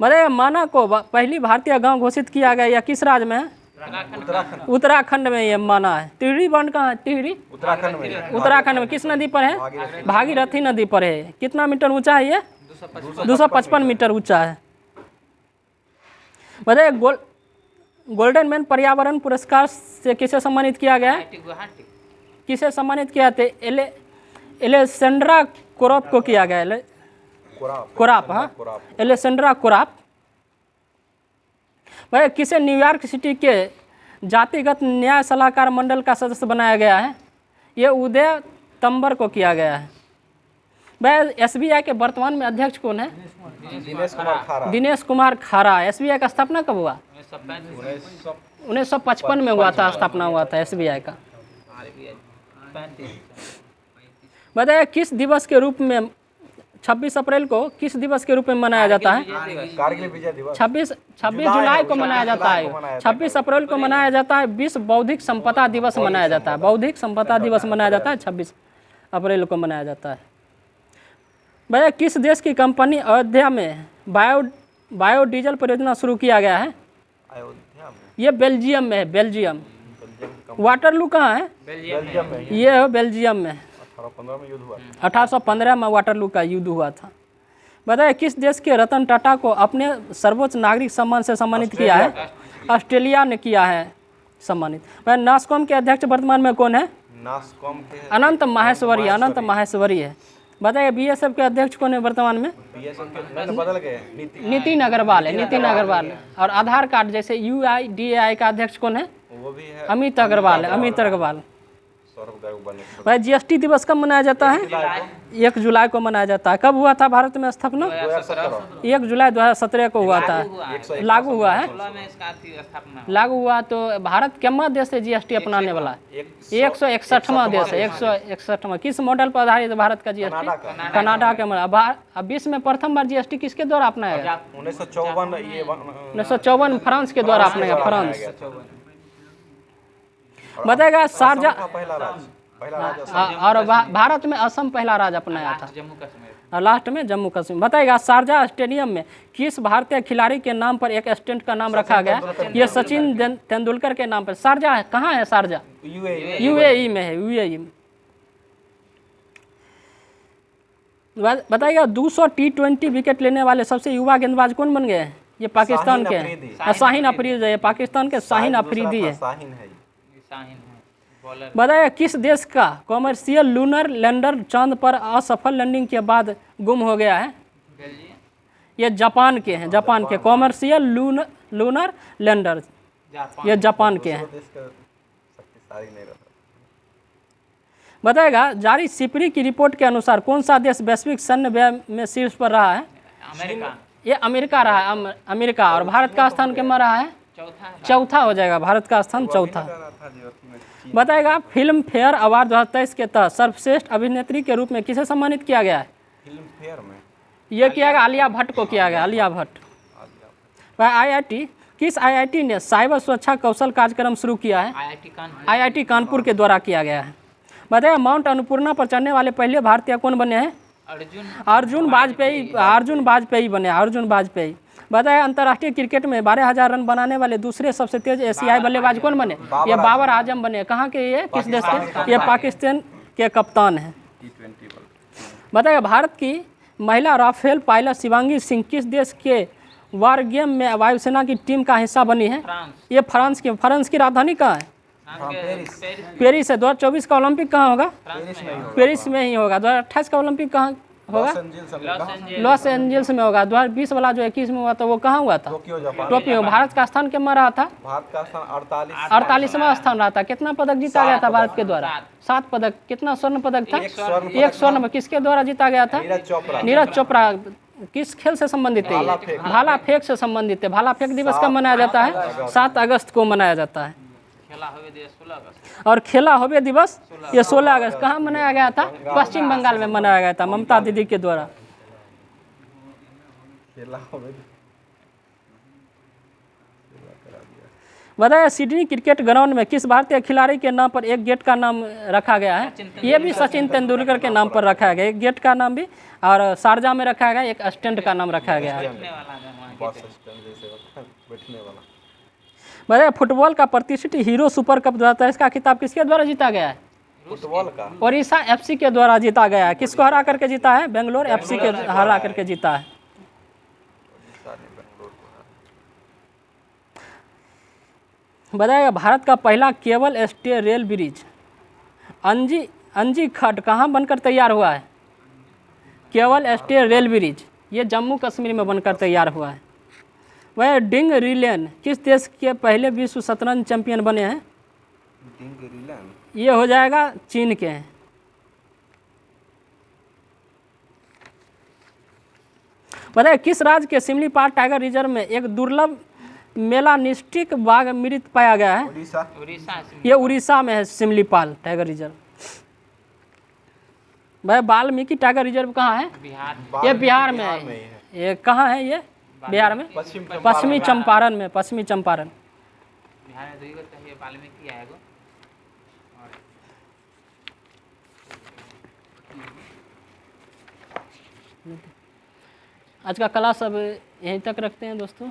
बताइए माना को पहली भारतीय गांव घोषित किया गया या किस राज्य में है? उत्तराखंड में ये माना है। टिहरी बंड कहाँ है? टिहरी उत्तराखंड में। किस नदी पर है? भागीरथी नदी पर है। कितना मीटर ऊंचा है ये? 255 मीटर ऊंचा है। बताइए गोल्डन मैन पर्यावरण पुरस्कार से किसे सम्मानित किया गया है? किसे सम्मानित किया थे? एलेसेंड्रा कोराप को किया गया। कोराप, हाँ, एलेसेंड्रा कोराप। वह किसे न्यूयॉर्क सिटी के जातिगत न्याय सलाहकार मंडल का सदस्य बनाया गया है? ये उदय तंबर को किया गया है। वह SBI के वर्तमान में अध्यक्ष कौन है? दिनेश कुमार खारा। SBI का स्थापना कब हुआ? 1955 में हुआ था, स्थापना हुआ था SBI का। बताइए किस दिवस के रूप में 26 अप्रैल को किस दिवस के रूप में मनाया जाता है? कारगिल विजय दिवस। 26 जुलाई को मनाया जाता है। 26 अप्रैल को मनाया जाता है। विश्व बौद्धिक संपदा दिवस मनाया जाता है। बौद्धिक संपदा दिवस मनाया जाता है 26 अप्रैल को मनाया जाता है। भैया किस देश की कंपनी अयोध्या में बायोडीजल परियोजना शुरू किया गया है? अयोध्या में। ये बेल्जियम में है। बेल्जियम। वाटरलू कहाँ है? बेल्जियम में। ये है बेल्जियम में। 1815 में युद्ध हुआ। 1815 में वाटरलू का युद्ध हुआ था। बताइए किस देश के रतन टाटा को अपने सर्वोच्च नागरिक सम्मान से सम्मानित किया है? ऑस्ट्रेलिया ने किया है सम्मानित। वह नास्कॉम के अध्यक्ष वर्तमान में कौन है? नास्कॉम के अनंत माहेश्वरी। अनंत माहेश्वरी है। बताइए BSF के अध्यक्ष कौन है वर्तमान में? BSF के बदल गए। नितिन अग्रवाल है। नितिन अग्रवाल है। और आधार कार्ड जैसे UIDAI का अध्यक्ष कौन है? वो भी है अमित अग्रवाल है। अमित अग्रवाल। सौरभ गर्ग बने। भाई GST दिवस कब मनाया जाता है? 1 जुलाई को मनाया जाता है। कब हुआ था भारत में स्थापना? 1 जुलाई 2017 को हुआ था। लागू हुआ है। लागू हुआ तो भारत केमा देश है GST अपनाने वाला? 161वां देश है। 161वां। किस मॉडल पर आधारित है भारत का GST? कनाडा के मॉडल। अब विश्व में प्रथम बार GST किसके द्वारा अपनाया गया? 1954 फ्रांस के द्वारा अपनाया गया। फ्रांस। बताएगा शारजा। पहला राज्य और भारत में असम पहला राज्य अपनाया था। और लास्ट में जम्मू कश्मीर। बताइएगा शारजाह स्टेडियम में किस भारतीय खिलाड़ी के नाम पर एक स्टैंड का नाम रखा गया? ये सचिन तेंदुलकर के नाम पर। शारजाह कहाँ है? शारजाह यूएई में है, यूएई में। बताइएगा 200 T20 विकेट लेने वाले सबसे युवा गेंदबाज कौन बन गए हैं? ये पाकिस्तान के हैं, शाहीन अफरीदी है, पाकिस्तान के शाहीन अफरीदी है। शाहीन है। शाहीन है बॉलर। बताइए किस देश का कॉमर्शियल लूनर लैंडर चांद पर असफल लैंडिंग के बाद गुम हो गया है? बेल्जियम। ये जापान के हैं, जापान के कॉमर्शियल लूनर लैंडर, जापान। ये जापान के हैं। देश का शक्तिशाली नहीं रहा। बताएगा जारी सिपरी की रिपोर्ट के अनुसार कौन सा देश वैश्विक सैन्य व्यय में शीर्ष पर रहा है? अमेरिका। ये अमेरिका रहा है, अमेरिका। और भारत का स्थान कितना रहा है? चौथा है। चौथा हो जाएगा, भारत का स्थान चौथा। था जो में बताएगा फिल्म फेयर अवार्ड 2023 के तहत सर्वश्रेष्ठ अभिनेत्री के रूप में किसे सम्मानित किया गया है? फिल्म फेयर में ये किया गया आलिया भट्ट को किया गया, आलिया भट्ट। IIT किस IIT ने साइबर सुरक्षा कौशल कार्यक्रम शुरू किया है? IIT कानपुर। IIT कानपुर के द्वारा किया गया है। बताइए माउंट अन्नपूर्णा पर चढ़ने वाले पहले भारतीय कौन बने हैं? अर्जुन वाजपेयी बने, अर्जुन वाजपेयी। बताया अंतर्राष्ट्रीय क्रिकेट में 12,000 रन बनाने वाले दूसरे सबसे तेज एशियाई बल्लेबाज कौन बने? ये बाबर आजम बने। कहाँ के? ये किस देश के? ये पाकिस्तान के कप्तान हैं। T20 वर्ल्ड बताइए भारत की महिला राफेल पायलट शिवांगी सिंह किस देश के वार गेम में वायुसेना की टीम का हिस्सा बनी है? फ्रांस। ये फ्रांस की राजधानी कहाँ है? पेरिस। पेरिस है। 2024 का ओलंपिक कहाँ होगा? फ्रांस में ही। पेरिस में ही होगा। 2028 का ओलंपिक कहाँ होगा? लॉस एंजल्स में होगा। 2020 वाला जो 21 में हुआ था वो कहाँ हुआ था? Tokyo Japan. टोक्यो। भारत का स्थान कितना रहा था? भारत का स्थान 48वां स्थान रहा था। कितना पदक जीता गया था भारत के द्वारा? 7 पदक। कितना स्वर्ण पदक था? एक स्वर्ण। किसके द्वारा जीता गया था? नीरज चोपड़ा। किस खेल से संबंधित है? भाला फेंक से संबंधित है। भाला फेंक दिवस कब मनाया जाता है? 7 अगस्त को मनाया जाता है। खेला हुए दिवस 16 अगस्त। और खेला होबे दिवस ये 16 अगस्त कहाँ मनाया गया था? पश्चिम बंगाल में मनाया गया था, ममता दीदी के द्वारा। खेला होगा। बताया सिडनी क्रिकेट ग्राउंड में किस भारतीय खिलाड़ी के नाम पर एक गेट का नाम रखा गया है? ये भी सचिन तेंदुलकर के नाम पर रखा गया, एक गेट का नाम भी। और शारजाह में रखा गया, एक स्टैंड का नाम रखा गया है। बैठने वाला है वहाँ बस स्टैंड जैसे होता है, बैठने वाला। बताया फुटबॉल का प्रतिष्ठित हीरो सुपर कप 2023 का खिताब किसके द्वारा जीता गया है? फुटबॉल का ओडिशा FC के द्वारा जीता गया है। किसको हरा करके जीता है? बेंगलोर FC के हरा करके जीता है। बताया भारत का पहला केबल स्टे रेल ब्रिज अंजी खड्ड कहाँ बनकर तैयार हुआ है? केबल स्टे रेल ब्रिज ये जम्मू कश्मीर में बनकर तैयार हुआ है। वह डिंग रिलेन किस देश के पहले विश्व शतरंज चैंपियन बने हैं? ये हो जाएगा चीन के हैं। बताइए किस राज्य के सिमलीपाल टाइगर रिजर्व में एक दुर्लभ मेलानिस्टिक बाघ मृत पाया गया है? उड़ीसा। ये उड़ीसा में है सिमलीपाल टाइगर रिजर्व। भाई वाल्मीकि टाइगर रिजर्व कहाँ है? बिहार। ये बिहार में है। ये कहाँ है? ये बिहार में पश्चिमी चंपारण में, पश्चिमी चंपारण। बिहार में 2 गो चाहिए, वाल्मीकि आएगा। आज का क्लास अब यहीं तक रखते हैं दोस्तों।